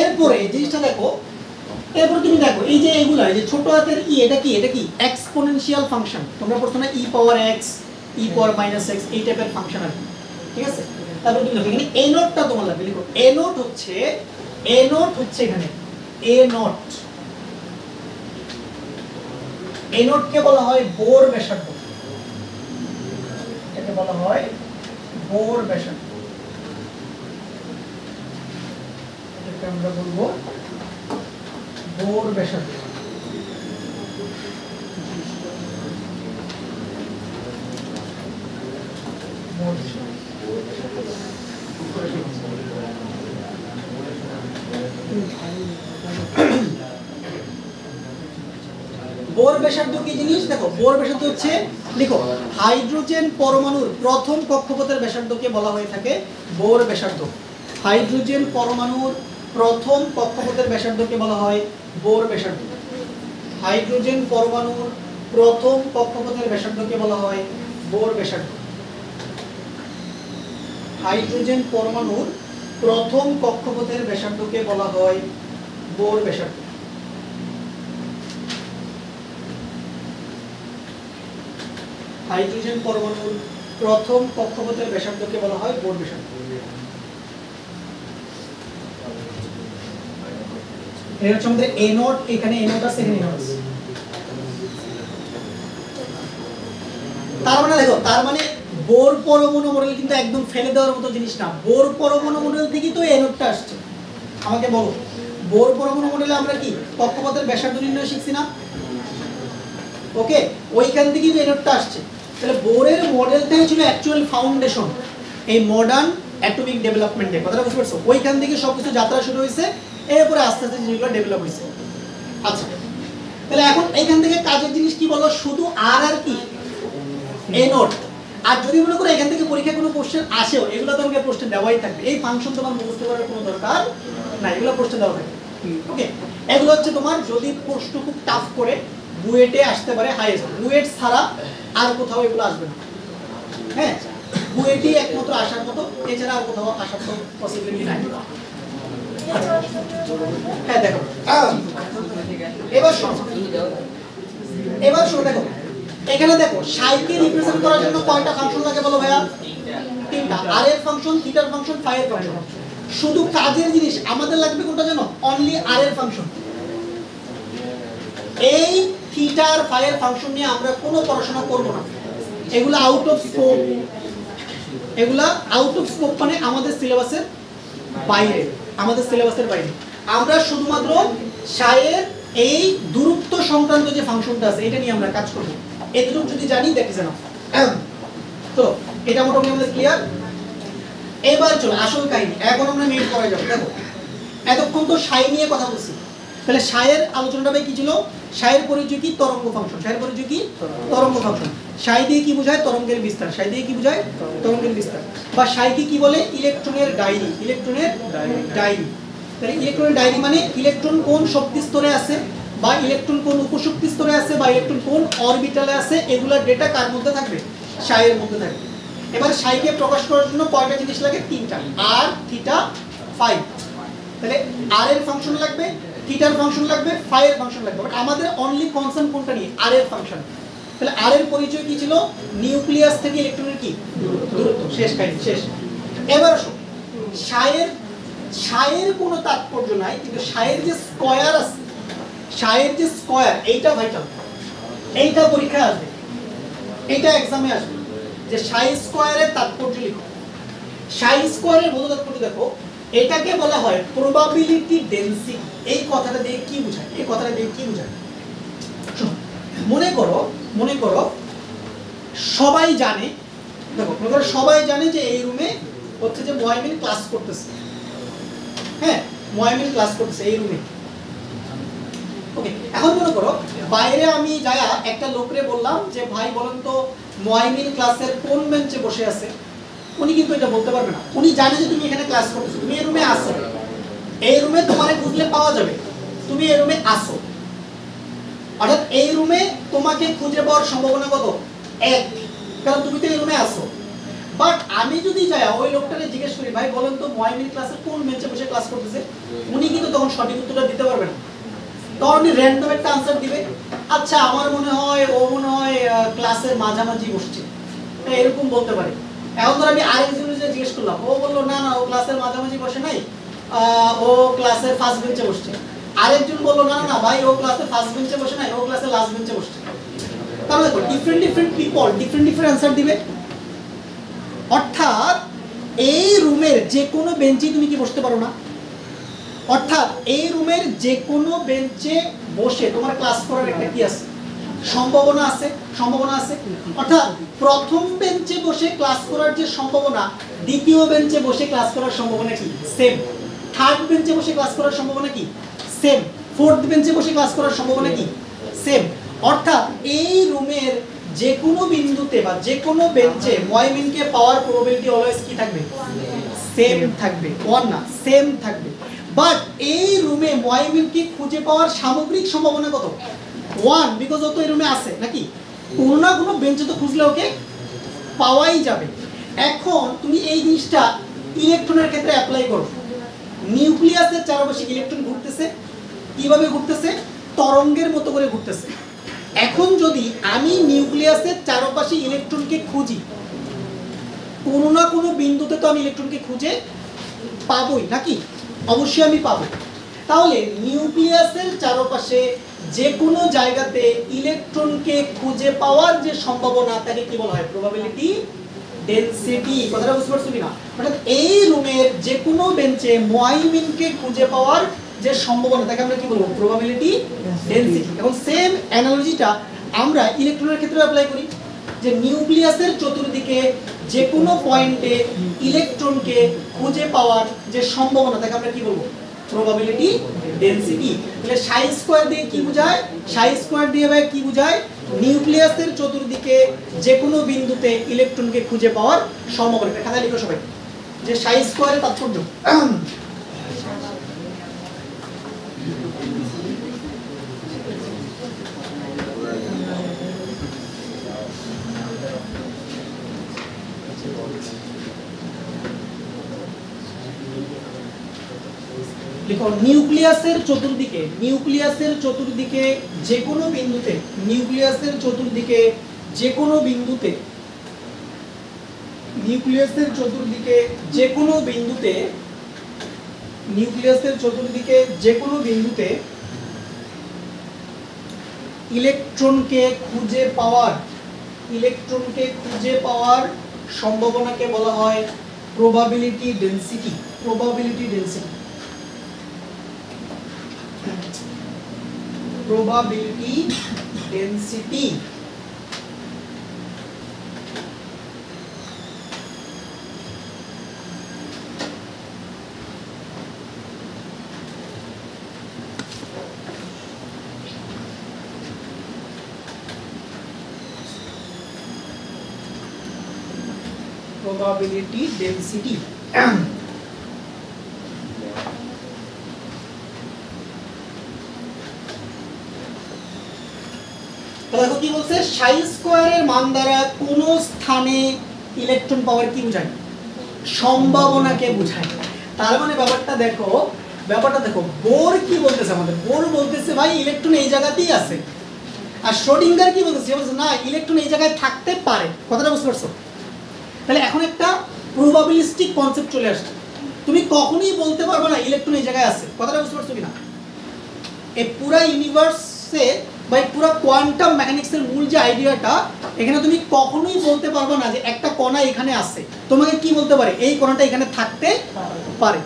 এরপরে জিনিসটা দেখো, এরপর তুমি দেখো এই যে এগুলা, এই যে ছোট হাতের ই, এটা কি? এটা কি এক্সপোনেনশিয়াল ফাংশন। তোমরা পড়ছো না ই পাওয়ার এক্স, ই পাওয়ার মাইনাস এক্স, এই টাইপের ফাংশন আর কি, ঠিক আছে? তারপর তুমি দেখো এখানে এ নটটা তোমার লাগবে, লিখো এ নট হচ্ছে, এ নট হচ্ছে এখানে এ নট, এ নট কে বলা হয় বোর ব্যাসার্ধ, এটাকে বলা হয় বোর ব্যাসার্ধ, এটাকে আমরা বলবো বোর ব্যাসার্ধ। বোর ব্যাসার্ধ কি জিনিস? দেখো বোর ব্যাসার্ধ হচ্ছে, লিখো হাইড্রোজেন পরমাণুর প্রথম কক্ষপথের ব্যাসার্ধকে বলা হয়ে থাকে বোর ব্যাসার্ধ। হাইড্রোজেন পরমাণুর প্রথম কক্ষপথের ব্যাসার্ধকে বলা হয় বোর ব্যাসার্ধ। হাইড্রোজেন পরমাণুর প্রথম কক্ষপথের ব্যাসার্ধকে বলা হয় বোর ব্যাসার্ধ। হাইড্রোজেন পরমাণুর প্রথম কক্ষপথের ব্যাসার্ধকে বলা হয় বোর ব্যাসার্ধ। হাইড্রোজেন পরমাণুর প্রথম কক্ষপথের ব্যাসার্ধকে বলা হয় বোর ব্যাসার্ধ। এর হচ্ছে আমাদের এ নট, এখানে এ নট আছে, এখানে এ নট আছে। তার মানে দেখো, তার মানে বোর পরমাণু মডেল কিন্তু একদম ফেলে দেওয়ার মতো জিনিস না। বোর পরমাণু মডেল থেকেই তো এ নোটটা আসছে। আমাকে বলো, বোর পরমাণু মডেলে আমরা কি কক্ষপথের ব্যাসার্ধ নির্ণয় শিখছি না? ওকে, ওইখান থেকেই তো এ নোটটা আসছে। তাহলে বোরের মডেলটাই ছিল অ্যাকচুয়াল ফাউন্ডেশন এই মডার্ন অ্যাটমিক ডেভেলপমেন্টের। কথাটা বুঝতে পারছো? ওইখান থেকে সবকিছু যাত্রা শুরু হয়েছে, এরপরে আস্তে আস্তে জিনিসগুলো ডেভেলপ হয়েছে। আচ্ছা, তাহলে এখন এইখান থেকে কাজের জিনিস কি বলো? শুধু আর আর কি এ নোট। আর যদি মনে করো এখান থেকে পরীক্ষায় কোনো কোশ্চেন আসেও, এগুলো তোমাকে প্রশ্ন দেওয়াই থাকবে। এই ফাংশন তোমার মুখস্থ করার কোনো দরকার নাই, এগুলো প্রশ্ন দেওয়া থাকবে। ওকে, এগুলো হচ্ছে তোমার যদি প্রশ্ন খুব টাফ করে বুয়েটে আসতে পারে, হাইয়েস্ট বুয়েট ছাড়া আর কোথাও এগুলো আসবে না। হ্যাঁ, বুয়েটই একমাত্র আসার মতো, এছাড়া আর কোথাও আসার তো পসিবিলিটি নাই। হ্যাঁ দেখো, এবার শোনো দেখো, এখানে দেখো সাইকে রিপ্রেজেন্ট করার জন্য কয়টা ফাংশন লাগে বলো ভাইয়া? তিনটা। আর এর ফাংশন, থিটার ফাংশন, ফাই এর ফাংশন। শুধু কাজের জিনিস আমাদের লাগবে কোনটা জানো? অনলি আর এর ফাংশন। এই থিটা আর ফাই এর ফাংশন নিয়ে আমরা কোনো পড়াশোনা করব না, এগুলা আউট অফ স্কোপ। এগুলা আউট অফ স্কোপ মানে আমাদের সিলেবাসের বাইরে, আমাদের সিলেবাসের বাইরে। আমরা শুধুমাত্র সাইয়ের এই দূরত্ব সংক্রান্ত যে ফাংশনটা আছে এটা নিয়ে আমরা কাজ করব। এতটুকু যদি জানি দ্যাট ইজ এনাফ। তো এটা মোটামুটি আমাদের ক্লিয়ার। এবার চলো আসল কাহিনী, এখন আমরা মেইন পড়ায় যাব। দেখো এতক্ষণ তো সাই নিয়ে কথা বলছি, তাহলে সাইয়ের আলোচনাটা কি ছিল? সাইয়ের পরিচয় কি? তরঙ্গ ফাংশন। সাইয়ের পরিচয় কি? তরঙ্গ ফাংশন। সাই দিয়ে কি বোঝায়? তরঙ্গের বিস্তার। সাই দিয়ে কি বোঝায়? তরঙ্গের বিস্তার। বা সাইকে কি বলে? ইলেকট্রনের ডায়েরি। ইলেকট্রনের ডায়েরি। তাহলে ইলেকট্রনের ডায়েরি মানে ইলেকট্রন কোন শক্তি স্তরে আছে, বা ইলেকট্রন কোন উপশক্তি স্তরে আছে, বা ইলেকট্রন কোন অরবিটালে আছে, এগুলোর ডেটা কার মধ্যে থাকবে? সাইয়ের মধ্যে থাকবে। এবার সাইকে প্রকাশ করার জন্য কয়টা জিনিস লাগে? তিনটা, আর, থিটা, ফাই। তাহলে আর এর ফাংশন লাগবে, থিটার ফাংশন লাগবে, ফাই এর ফাংশন লাগবে। বাট আমাদের অনলি কনসার্ন কোনটা নিয়ে? আর এর ফাংশন। তাহলে আর এর পরিচয় কি ছিল? নিউক্লিয়াস থেকে ইলেকট্রনের কি দূরত্ব। শেষ কাহিনী, শেষ। এবার আসো, সাইয়ের কোনো তাৎপর্য নাই, কিন্তু সাইয়ের যে স্কয়ার আছে, সাইয়ের যে স্কয়ার, এইটা ভাইটাল। এইটা পরীক্ষায় আসবে, এইটা এক্সামে আসবে, যে সাই স্কয়ারের তাৎপর্য লিখো। সাই স্কয়ারের মূল তাৎপর্য দেখো, এটাকে বলা হয় প্রবাবিলিটি ডেনসিটি। এই কথাটা দিয়ে কি বোঝায়? এই কথাটা দিয়ে কি বোঝায়? মনে করো সবাই জানে, দেখো মনে করো সবাই জানে যে এই রুমে হচ্ছে যে মুয়াইমিন ক্লাস করতেছে। হ্যাঁ, মুয়াইমিন ক্লাস করতেছে এই রুমে। ওকে, এখন মনে করো বাইরে আমি যায়া একটা লোকরে বললাম যে ভাই বলেন তো মুয়াইমিন ক্লাসের কোন বেঞ্চে বসে আছে। উনি কিন্তু এটা বলতে পারবে না, উনি জানে যে তুমি এখানে ক্লাস করতেছো, তুমি এই রুমে আসো, এই রুমে তোমারে খুঁজলে পাওয়া যাবে, তুমি এই রুমে আসো, অর্থাৎ এই রুমে তোমাকে খুঁজে পাওয়ার সম্ভাবনা কত? 1, কারণ তুমি তো এই রুমে আসো। বাট আমি যদি যাই ওই লোকটাকে জিজ্ঞেস করি ভাই বলেন তো মুয়াইমিন ক্লাসের কোন বেঞ্চে বসে ক্লাস করতেছে, উনি কিন্তু তখন সঠিক উত্তরটা দিতে পারবে না, তখন উনি র্যান্ডম একটা আনসার দিবে, আচ্ছা আমার মনে হয় ও মনে হয় ক্লাসের মাঝামাঝি বসছে, এরকম বলতে পারে। এখন ধর আমি আরেকজনের যে জিজ্ঞেস করলাম, ও বললো না না ও ক্লাসের মাঝামাঝি বসে নাই, ও ক্লাসের ফার্স্ট বেঞ্চে বসছে। আরেকজন বললো না না ভাই ও ক্লাসের ফার্স্ট বেঞ্চে বসে নাই, ও ক্লাসের লাস্ট বেঞ্চে বসছে। তাহলে দেখো ডিফারেন্ট পিপল ডিফারেন্ট আনসার দিবে। অর্থাৎ এই রুমের যে কোনো বেঞ্চে তুমি কি বসতে পারো না, অর্থাৎ এই রুমের যে কোনো বেঞ্চে বসে তোমার ক্লাস করার একটা কি আছে? সম্ভাবনা আছে, সম্ভাবনা আছে। অর্থাৎ প্রথম বেঞ্চে বসে ক্লাস করার যে সম্ভাবনা, দ্বিতীয় বেঞ্চে বসে ক্লাস করার সম্ভাবনা কি? সেম। থার্ড বেঞ্চে বসে ক্লাস করার সম্ভাবনা কি? সেম। ফোর্থ বেঞ্চে বসে ক্লাস করার সম্ভাবনা কি? সেম। অর্থাৎ এই রুমের যে কোনো বিন্দুতে বা যে কোনো বেঞ্চে মুয়াইমিনকে পাওয়ার প্রবাবিলিটি অলওয়েজ কি থাকবে? সেম থাকবে, 1 না, সেম থাকবে। বাট এই রুমে মুয়াইমিনকে খুঁজে পাওয়ার সামগ্রিক সম্ভাবনা কত? 1, বিকজ ও তো এই রুমে আছে নাকি, কোনো না কোনো বেঞ্চে তো খুঁজলে ওকে পাওয়াই যাবে। এখন তুমি এই জিনিসটা ইলেকট্রনের ক্ষেত্রে অ্যাপ্লাই করো। নিউক্লিয়াসের চারপাশে ইলেকট্রন ঘুরতেছে, কিভাবে ঘুরতেছে? তরঙ্গের মতো করে ঘুরতেছে। এখন যদি আমি নিউক্লিয়াসের চারপাশে ইলেকট্রনকে খুঁজি, কোনো না কোনো বিন্দুতে তো আমি ইলেকট্রনকে খুঁজে পাবোই নাকি, অবশ্যই আমি পাবো। তাহলে নিউক্লিয়াসের চারপাশে যে কোনো জায়গাতে ইলেকট্রনকে খুঁজে পাওয়ার যে সম্ভাবনা তাকে কি বলা হয়? Probability density. কথাটা বুঝতে পারছো কিনা? অর্থাৎ এই রুমের যে কোনো বেঞ্চে মুয়াইমিনকে খুঁজে পাওয়ার যে সম্ভাবনা তাকে আমরা কি বলবো? Probability density. এবং সেম অ্যানালজিটা আমরা ইলেকট্রনের ক্ষেত্রে অ্যাপ্লাই করি, যে নিউক্লিয়াসের চতুর্দিকে যে কোনো পয়েন্টে ইলেকট্রনকে খুঁজে পাওয়ার যে সম্ভাবনা তাকে আমরা কি বলবো? Probability density. তাহলে সাই স্কয়ার দিয়ে কি বোঝায়? সাই স্কয়ার দিয়ে ভাই কি বোঝায়? নিউক্লিয়াসের চতুর্দিকে যে কোনো বিন্দুতে ইলেকট্রনকে খুঁজে পাওয়ার সম্ভাবনা। এটা খাতায় লিখো সবাই, যে সাই স্কয়ারের তাৎপর্য। লিখো নিউক্লিয়াসের চতুর্দিকে, নিউক্লিয়াসের চতুর্দিকে যে কোনো বিন্দুতে, নিউক্লিয়াসের চতুর্দিকে যে কোনো বিন্দুতে, নিউক্লিয়াসের চতুর্দিকে যে কোনো বিন্দুতে, নিউক্লিয়াসের চতুর্দিকে যে কোনো বিন্দুতে ইলেকট্রনকে খুঁজে পাওয়ার, ইলেকট্রনকে খুঁজে পাওয়ার সম্ভাবনাকে বলা হয় probability density. Probability density, probability density। probability density। দেখো কি বলছে, সাই স্কয়ারের মান দ্বারা কোন স্থানে ইলেকট্রন পাওয়ার কি বোঝায়? সম্ভাবনাকে বোঝায়। তার মানে ব্যাপারটা দেখো, ব্যাপারটা দেখো, বোর কি বলতেছে আমাদের? বোর বলতেছে ভাই ইলেকট্রন এই জায়গাতেই আছে। আর শ্রোডিঙ্গার কি বলতেছে? বলছে না ইলেকট্রন এই জায়গায় থাকতে পারে। কথাটা বুঝতে পারছো? তাহলে এখন একটা প্রবাবিলিস্টিক কনসেপ্ট চলে আসছে। তুমি কখনোই বলতে পারবে না ইলেকট্রন এই জায়গায় আছে। কথাটা বুঝতে পারছো কিনা? এই পুরা ইউনিভার্সে বা পুরো কোয়ান্টাম মেকানিক্সের মূল যে আইডিয়াটা, এখানে তুমি কখনোই বলতে পারবে না যে একটা কণা এখানে আছে। তোমাকে কি বলতে পারে? এই কণাটা এখানে থাকতে পারে।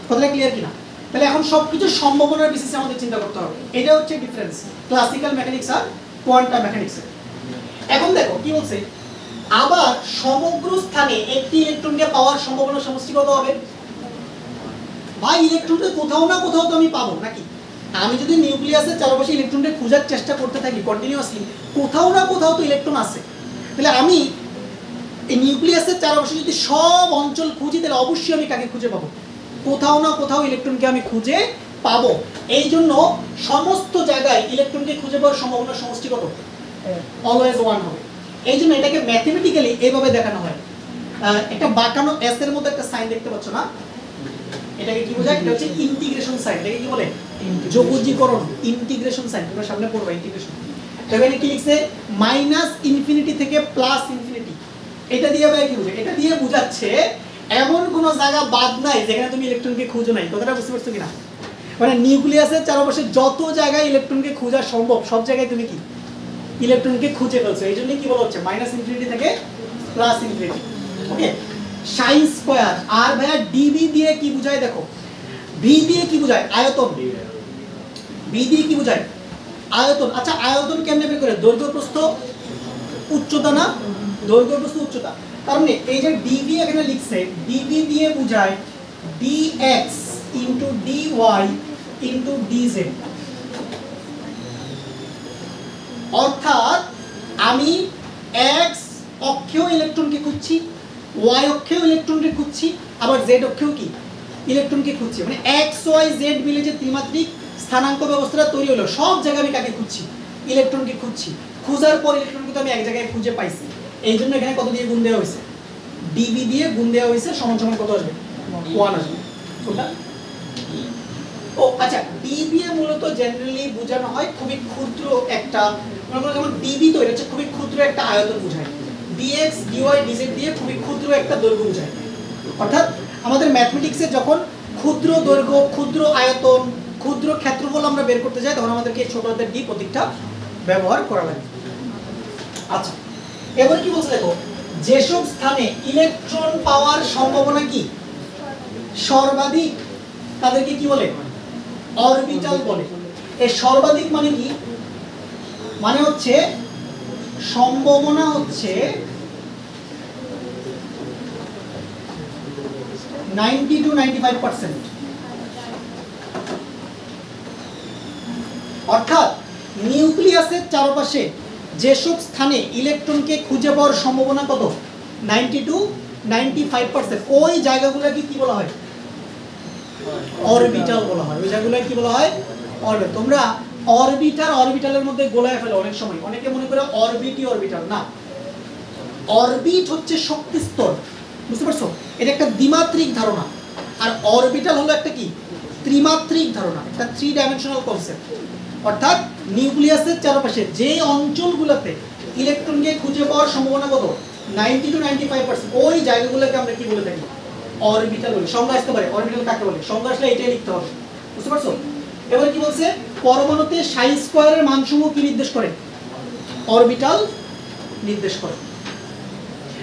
কথাটা ক্লিয়ার কিনা? তাহলে এখন সবকিছু সম্ভাবনার বেসিসে আমাদের চিন্তা করতে হবে। এটা হচ্ছে ডিফারেন্স ক্লাসিক্যাল মেকানিক্স আর কোয়ান্টাম মেকানিক্সের। এখন দেখো কি বলছে, আবার সমগ্র স্থানে একটি ইলেকট্রনকে পাওয়ার সম্ভাবনা সমষ্টি কত হবে? ভাই ইলেকট্রনকে কোথাও না কোথাও তো আমি পাবো নাকি? আমি যদি নিউক্লিয়াসের চারপাশে ইলেকট্রনকে খোঁজার চেষ্টা করতে থাকি কন্টিনিউয়াসলি, কোথাও না কোথাও তো ইলেকট্রন আছে। তাহলে আমি এই নিউক্লিয়াসের চারপাশে যদি সব অঞ্চল খুঁজি, তাহলে অবশ্যই আমি কাকে খুঁজে পাবো? কোথাও না কোথাও ইলেকট্রনকে আমি খুঁজে পাবো। এই জন্য সমস্ত জায়গায় ইলেকট্রনকে খুঁজে পাওয়ার সম্ভাবনা সমষ্টি কত? অলওয়েজ 1 হবে। এই জন্য এটাকে ম্যাথমেটিক্যালি এইভাবে দেখানো হয়। একটা বাঁকানো এস এর মধ্যে একটা সাইন দেখতে পাচ্ছ না? এটাকে কি বোঝায়? এটা হচ্ছে ইন্টিগ্রেশন সাইন। এটাকে কি বলে? যোগজীকরণ, ইন্টিগ্রেশন সাইন। তোমরা সামনে পড়বে ইন্টিগ্রেশন। এখানে কি লিখছে? মাইনাস ইনফিনিটি থেকে প্লাস ইনফিনিটি। এটা দিয়ে ভাই কি বোঝায়? এটা দিয়ে বোঝাচ্ছে এমন কোন জায়গা বাদ নাই যেখানে তুমি ইলেকট্রনকে খুঁজো নাই। কথাটা বুঝতে পারছো কিনা? মানে নিউক্লিয়াসের চারপাশে যত জায়গায় ইলেকট্রনকে খোঁজা সম্ভব সব জায়গায় তুমি কি ইলেকট্রনকে খুঁজে ফেলছো। এই জন্য কি বলা হচ্ছে? মাইনাস ইনফিনিটি থেকে প্লাস ইনফিনিটি। ওকে, সাইন স্কয়ার। আর ভাইয়া ডিবি দিয়ে কি বোঝায় দেখো? ভি দিয়ে কি বোঝায়? আয়তন। ভি দিয়ে কি বোঝায়? আয়তন। আচ্ছা, আয়তন কেমনে বের করে? দৈর্ঘ্য প্রস্থ উচ্চতা না? দৈর্ঘ্য প্রস্থ উচ্চতা। তার মানে এই যে ডিবি এখানে লিখছে, ডিবি দিয়ে বোঝায় DX into DY into DZ. অর্থাৎ আমি এক্স অক্ষেও ইলেকট্রনকে খুঁজছি, ওয়াই অক্ষেও ইলেকট্রনকে খুঁজছি, আবার জেড অক্ষেও কি ইলেকট্রনকে খুঁজছি। মানে এক্স ওয়াই জেড মিলে যে ত্রিমাত্রিক স্থানাঙ্ক ব্যবস্থাটা তৈরি হলো, সব জায়গায় আমি কাকে খুঁজছি? ইলেকট্রনকে খুঁজছি। খোঁজার পর ইলেকট্রনকে তো আমি এক জায়গায় খুঁজে পাইছি। এই জন্য এখানে কত দিয়ে গুণ দেওয়া হয়েছে? ডিবি দিয়ে গুণ দেওয়া হয়েছে, সমান সমান কত আসবে? 1 আসবে। কোনটা? ও আচ্ছা, ডিবি এ মূলত জেনারেলি বোঝানো হয় খুবই ক্ষুদ্র একটা, মনে করো যেমন ডিবি তো এটা হচ্ছে খুবই ক্ষুদ্র একটা আয়তন বোঝায়। ডিএক্স ডিওয়াই ডিজেড দিয়ে খুবই ক্ষুদ্র একটা দৈর্ঘ্য বোঝায়। অর্থাৎ আমাদের ম্যাথমেটিক্সে যখন ক্ষুদ্র দৈর্ঘ্য, ক্ষুদ্র আয়তন, ক্ষুদ্র ক্ষেত্রফল আমরা বের করতে যাই, তখন আমাদেরকে ছোট হাতের ডি প্রতীকটা ব্যবহার করা লাগে। আচ্ছা, এবার কি বলছে দেখো, যেসব স্থানে ইলেকট্রন পাওয়ার সম্ভাবনা কি সর্বাধিক, তাদেরকে কি বলে? অরবিটাল বলে। এই সর্বাধিক মানে কি? মানে হচ্ছে সম্ভাবনা হচ্ছে 90 to 95%। অর্থাৎ নিউক্লিয়াসের চারপাশে যেসব স্থানে ইলেকট্রনকে খুঁজে পাওয়ার সম্ভাবনা কত? 90 to 95%। ওই জায়গাগুলোকে কি বলা হয়? অরবিটাল বলা হয়। ওই জায়গাগুলোকে কি বলা হয়? অরবিটাল। তোমরা অরবিটাল অরবিটালের মধ্যে গোলায় ফেলে অনেক সময়। অনেকে মনে করে অরবিটই অরবিটাল, না। অরবিট হচ্ছে শক্তি স্তর, বুঝতে পারছো? এটা একটা দ্বিমাত্রিক ধারণা। আর অরবিটাল হলো একটা কি ত্রিমাত্রিক ধারণা, একটা 3 ডাইমেনশনাল কনসেপ্ট। অর্থাৎ নিউক্লিয়াসের চারপাশে যে অঞ্চলগুলোতে ইলেকট্রনকে খুঁজে পাওয়ার সম্ভাবনা কত? 90 to 95%। ওই জায়গাগুলোকে আমরা কি বলে থাকি? অরবিটাল বলি। সংজ্ঞা আসতে পারে অরবিটাল কাকে বলে, সংজ্ঞা আসলে এটাই লিখতে হবে, বুঝতে পারছো? এবার কি বলছে? পরমাণুতে সাই স্কয়ারের মানসমূহ কি নির্দেশ করে? অরবিটাল নির্দেশ করে।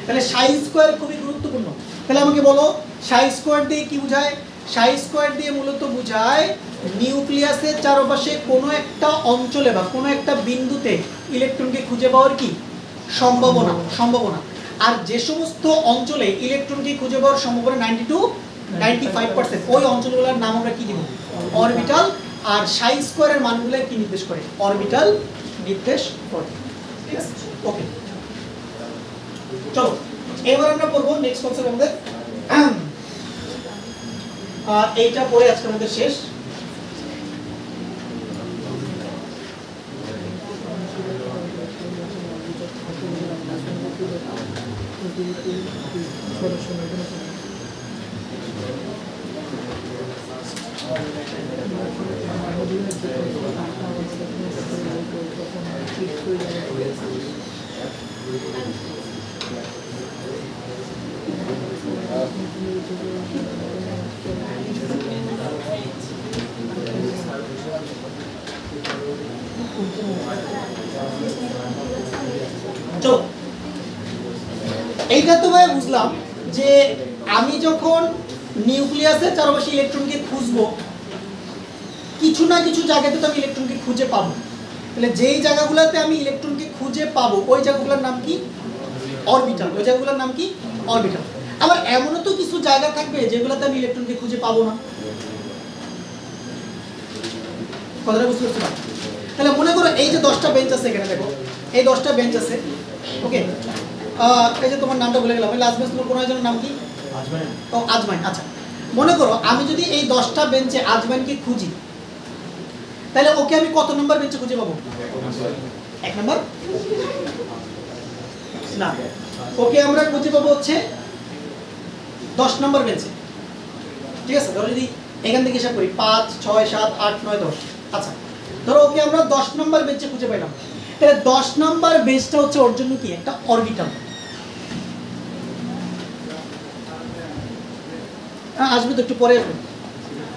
তাহলে সাই স্কয়ার খুবই গুরুত্বপূর্ণ। তাহলে আমাকে বলো, সাই স্কয়ার দিয়ে কি বোঝায়? সাই স্কয়ার দিয়ে মূলত বোঝায় নিউক্লিয়াসের চারপাশে কোনো একটা অঞ্চলে বা কোনো একটা বিন্দুতে ইলেকট্রনকে খুঁজে পাওয়ার কি সম্ভাবনা। আর যে সমস্ত অঞ্চলে ইলেকট্রনকে খুঁজে পাওয়ার সম্ভাবনা 90 to 95%, ওই অঞ্চলগুলোর নাম আমরা কি দিব? অরবিটাল। আর সাই স্কয়ারের মানগুলো কি নির্দেশ করে? অরবিটাল নির্দেশ করে। ঠিক আছে, ওকে। চলো এবার আমরা পড়বো নেক্সট কনসেপ্ট আমাদের। এইটা পড়ে আজকে আমাদের শেষ। চলো, এইটা তো ভাই বুঝলাম যে আমি যখন নিউক্লিয়াসের চারপাশে ইলেকট্রনকে খুঁজবো, কিছু না কিছু জায়গাতে তো আমি ইলেকট্রনকে খুঁজে পাবো। তাহলে যেই জায়গাগুলোতে আমি ইলেকট্রনকে খুঁজে পাবো ওই জায়গাগুলোর নাম কি? অরবিটাল। ওই জায়গাগুলোর নাম কি? অরবিটাল। আবার এমনও তো কিছু জায়গা থাকবে যেগুলোতে আমি ইলেকট্রনকে খুঁজে পাবো না। কথাটা বুঝতে পারছো না? তাহলে মনে করো এই যে 10টা বেঞ্চ আছে এখানে, দেখো এই 10টা বেঞ্চ আছে। ওকে, এই যে তোমার নামটা ভুলে গেলাম, এই লাস্ট বেঞ্চ তোমার কোন একজনের নাম কি? আজমাইন। ও আজমাইন। আচ্ছা, মনে করো আমি যদি এই 10টা বেঞ্চে আজমাইনকে খুঁজি, তাহলে ওকে আমি কত নম্বর বেঞ্চে খুঁজে পাবো? 1 নম্বর না, ওকে আমরা খুঁজে পাবো হচ্ছে 10 নম্বর বেঞ্চে। ঠিক আছে, ধরো যদি এখান থেকে হিসাব করি 5 6 7 8 9 10। আচ্ছা, ধরো ওকে আমরা 10 নম্বর বেঞ্চে খুঁজে পেলাম, তাহলে 10 নম্বর বেঞ্চটা হচ্ছে ওর জন্য কি একটা অরবিটাল। আসবে তো একটু পরে আসবে।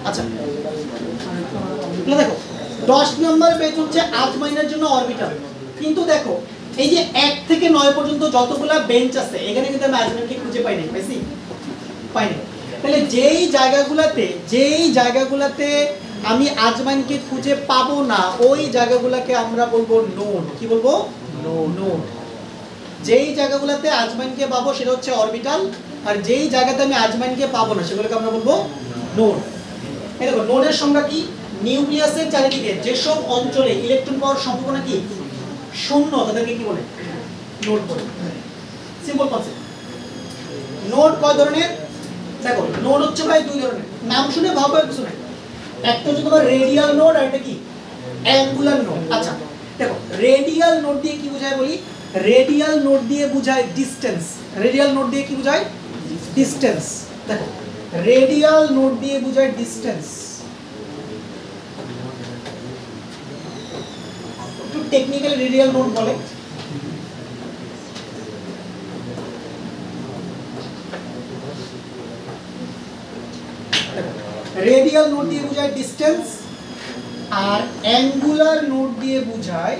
আচ্ছা, দেখো 10 নম্বর বেঞ্চ হচ্ছে আজমাইনের জন্য অরবিটাল। কিন্তু দেখো এই যে 1 থেকে 9 পর্যন্ত যতগুলা বেঞ্চ আছে এখানে কিন্তু আমি আজমাইনকে খুঁজে পাইনি, পাইছি? পাইনি। তাহলে যেই জায়গাগুলাতে আমি আজমাইনকে খুঁজে পাবো না, ওই জায়গাগুলোকে আমরা বলবো নোড। কি বলবো? নোড। যেই জায়গাগুলোতে আজমাইনকে পাবো সেটা হচ্ছে অরবিটাল, আর যেই জায়গাতে আমি আজমাইনকে পাবো না সেগুলোকে আমরা বলবো নোড। এই দেখো নোডের সংজ্ঞা কি? নিউক্লিয়াসের চারিদিকে যেসব অঞ্চলে ইলেকট্রন পাওয়ার সম্ভাবনা কি শূন্য, তাদেরকে কি বলে? নোড বলে। Simple concept. নোড কয় ধরনের? দেখো নোড হচ্ছে ভাই 2 ধরনের। নাম শুনে ভাববার কিছু নাই। একটা হচ্ছে তোমার রেডিয়াল নোড, আর একটা কি অ্যাঙ্গুলার নোড। আচ্ছা দেখো, রেডিয়াল নোড দিয়ে কি বোঝায় বলি? রেডিয়াল নোড দিয়ে বোঝায় ডিসটেন্স। রেডিয়াল নোড দিয়ে কি বোঝায়? ডিসটেন্স। দেখো রেডিয়াল নোড দিয়ে বোঝায় ডিসটেন্স। একটু টেকনিক্যালি রেডিয়াল নোড বলে। রেডিয়াল নোড দিয়ে বোঝায় ডিসটেন্স, আর অ্যাঙ্গুলার নোড দিয়ে বোঝায়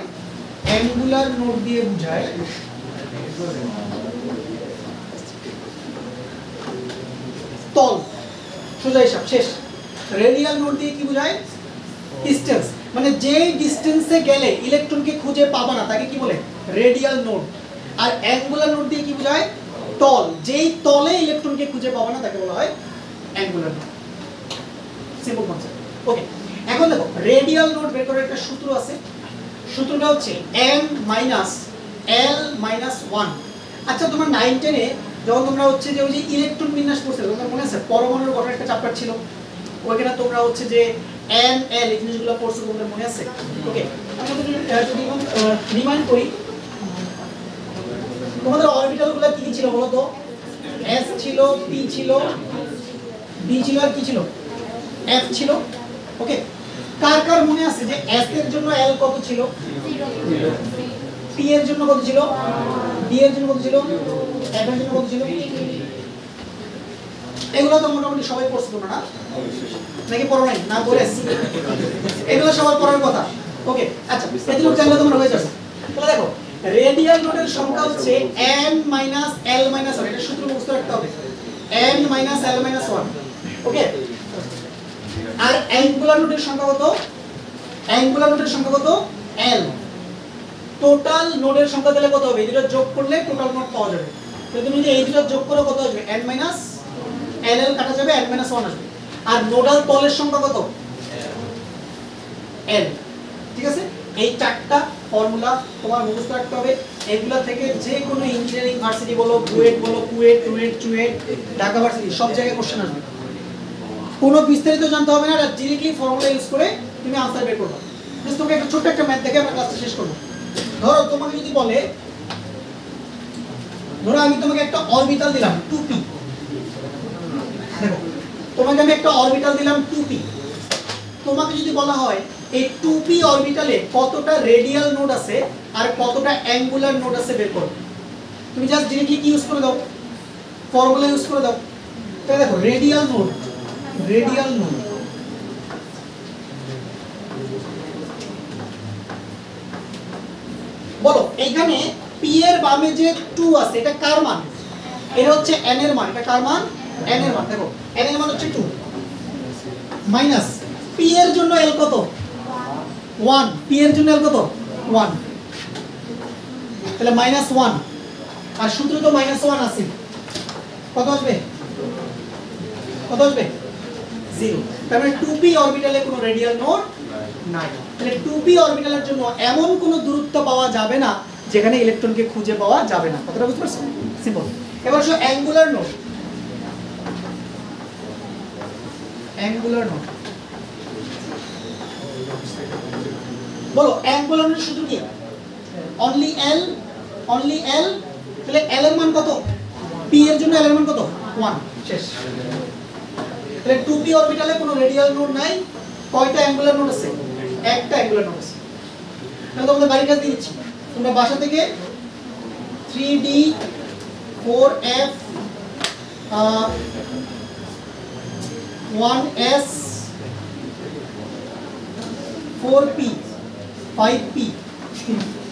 তল। সোজা হিসাব শেষ। রেডিয়াল নোড দিয়ে কি বোঝায়? ডিসটেন্স। মানে যে ডিসটেন্সে গেলে ইলেকট্রনকে খুঁজে পাবা না তাকে কি বলে? Radial node. আর অ্যাঙ্গুলার নোড দিয়ে কি বোঝায়? তল। যেই তলে ইলেকট্রনকে খুঁজে পাবা না তাকে বলা হয় angular node. Simple concept. Okay, এখন দেখো রেডিয়াল নোড বের করার একটা সূত্র আছে। সূত্রটা হচ্ছে n - l - 1। আচ্ছা তোমার 9 10 এ যখন তোমরা হচ্ছে যে ওই যে ইলেকট্রন বিন্যাস করতে, তোমাদের মনে আছে পরমাণুর গঠনের একটা চ্যাপ্টার ছিল, ওইখানে তোমরা হচ্ছে যে n l এই জিনিসগুলো পড়ছো, তোমাদের মনে আছে? ওকে, আমরা যদি রিমাইন্ড করি, তোমাদের অরবিটালগুলো কি কি ছিল বলো তো? s ছিল, p ছিল, d ছিল, আর কি ছিল? f ছিল। ওকে, কার কার মনে আছে যে s এর জন্য l কত ছিল? 0। p এর জন্য কত ছিল? d এর জন্য কত ছিল? f এর জন্য কত ছিল? এগুলো তো মোটামুটি সবাই পড়ছো তোমরা, না? নাকি পড়ো নাই? না পড়ে আসছি, এগুলো সবার পড়ার কথা। ওকে, আচ্ছা এগুলো জানলে তোমরা হয়ে যাবে। তাহলে দেখো রেডিয়াল নোডের সংখ্যা হচ্ছে n - l - 1। এটা সূত্র মুখস্থ রাখতে হবে, n - l - 1। ওকে, আর অ্যাঙ্গুলার নোডের সংখ্যা কত? অ্যাঙ্গুলার নোডের সংখ্যা কত? l। টোটাল নোডের সংখ্যা দিলে কত হবে? এই দুটো যোগ করলে টোটাল নোড পাওয়া যাবে। তো তুমি যদি এই দুটো যোগ করো কত আসবে? n - l কাটা যাবে, n - 1 আসবে। আর নোডাল তলের সংখ্যা কত? l। ঠিক আছে, এই চারটা ফর্মুলা তোমার মুখস্থ রাখতে হবে। এগুলা থেকে যে কোনো ইঞ্জিনিয়ারিং ভার্সিটি বলো, বুয়েট বলো, কুয়েট, রুয়েট, চুয়েট, ঢাকা ভার্সিটি, সব জায়গায় কোশ্চেন আসবে। কোনো বিস্তারিত জানতে হবে না, ডিরেক্টলি ফর্মুলা ইউজ করে তুমি আনসার বের করবে। জাস্ট তোমাকে একটা ছোট্ট একটা ম্যাথ দেখে আমরা ক্লাসটা শেষ করব। ধরো তোমাকে যদি বলে, ধরো আমি তোমাকে একটা অরবিটাল দিলাম 2p। দেখো তোমাকে আমি একটা অরবিটাল দিলাম 2p। তোমাকে যদি বলা হয় এই 2p অরবিটালে কতটা রেডিয়াল নোড আছে আর কতটা অ্যাঙ্গুলার নোড আছে বের করো। তুমি জাস্ট ডিরেক্টলি কি ইউজ করে দাও? ফর্মুলা ইউজ করে দাও। তাহলে দেখো রেডিয়াল নোড বলো, এইখানে p এর বামে যে 2 আছে এটা কার মান? এটা হচ্ছে n এর মান। এটা কার মান? n এর মান। দেখো n এর মান হচ্ছে 2 মাইনাস p এর জন্য l কত? 1। p এর জন্য l কত? 1। তাহলে -1, আর সূত্র তো -1 আছে। কত আসবে? কত আসবে? 0। তার মানে 2p অরবিটালে কোনো রেডিয়াল নোড নাই। তাহলে 2p অরবিটালের জন্য এমন কোনো দূরত্ব পাওয়া যাবে না যেখানে ইলেকট্রনকে খুঁজে পাওয়া যাবে না। কথাটা বুঝতে পারছেন? সিম্পল। এবার আসো অ্যাঙ্গুলার নোড। অ্যাঙ্গুলার নোড বলো, অ্যাঙ্গুলার নোড সূত্র কি? অনলি এল, অনলি এল। তাহলে এল এর মান কত? p এর জন্য এল এর মান কত? 1। শেষ। তাহলে 2p অরবিটালে কোনো রেডিয়াল নোড নাই। কয়টা অ্যাঙ্গুলার নোড আছে? একটা অ্যাঙ্গুলার নোড আছে। তাহলে তোমাদের বাড়ির কাজ দিয়ে দিচ্ছি, তোমরা বাসা থেকে 3d 4f 1s 4p 5p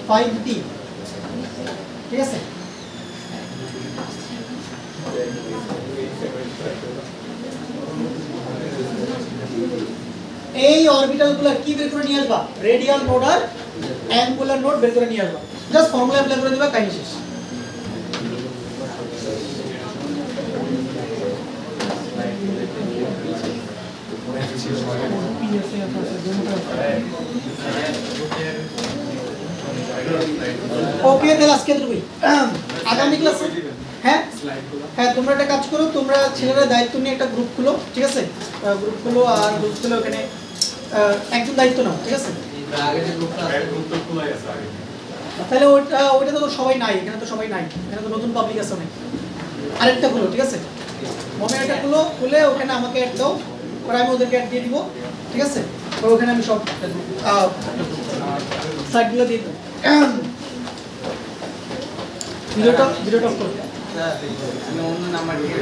5d, ঠিক আছে? এই অরবিটালগুলো কি বের করে নিয়ে আসবা? রেডিয়াল নোড আর অ্যাঙ্গুলার নোড বের করে নিয়ে আসবা। জাস্ট ফর্মুলা অ্যাপ্লাই করে দিবা, কাহিনী শেষ। ওকে, তাহলে আজকে এতটুকুই। আগামী ক্লাসে হ্যাঁ হ্যাঁ তোমরা একটা কাজ করো, তোমরা ছেলেরা দায়িত্ব নিয়ে একটা গ্রুপ খুলো, ঠিক আছে? গ্রুপ খুলো, আর গ্রুপ খুলে ওখানে একজন দায়িত্ব নাও, ঠিক আছে? আগে যে গ্রুপটা আছে গ্রুপটা খোলাই আছে আগে। তাহলে ওইটা তো সবাই নাই, এখানে তো সবাই নাই, এখানে তো নতুন পাবলিক আছে অনেক। আরেকটা খুলো, ঠিক আছে? মনে একটা খুলো, খুলে ওখানে আমাকে অ্যাড দাও, পরে আমি ওদেরকে অ্যাড দিয়ে দিব, ঠিক আছে? তো ওখানে আমি সব সাইটগুলো দিয়ে দেবো। ভিডিওটা অফ করো। আমি অন্য নাম্বার দিয়ে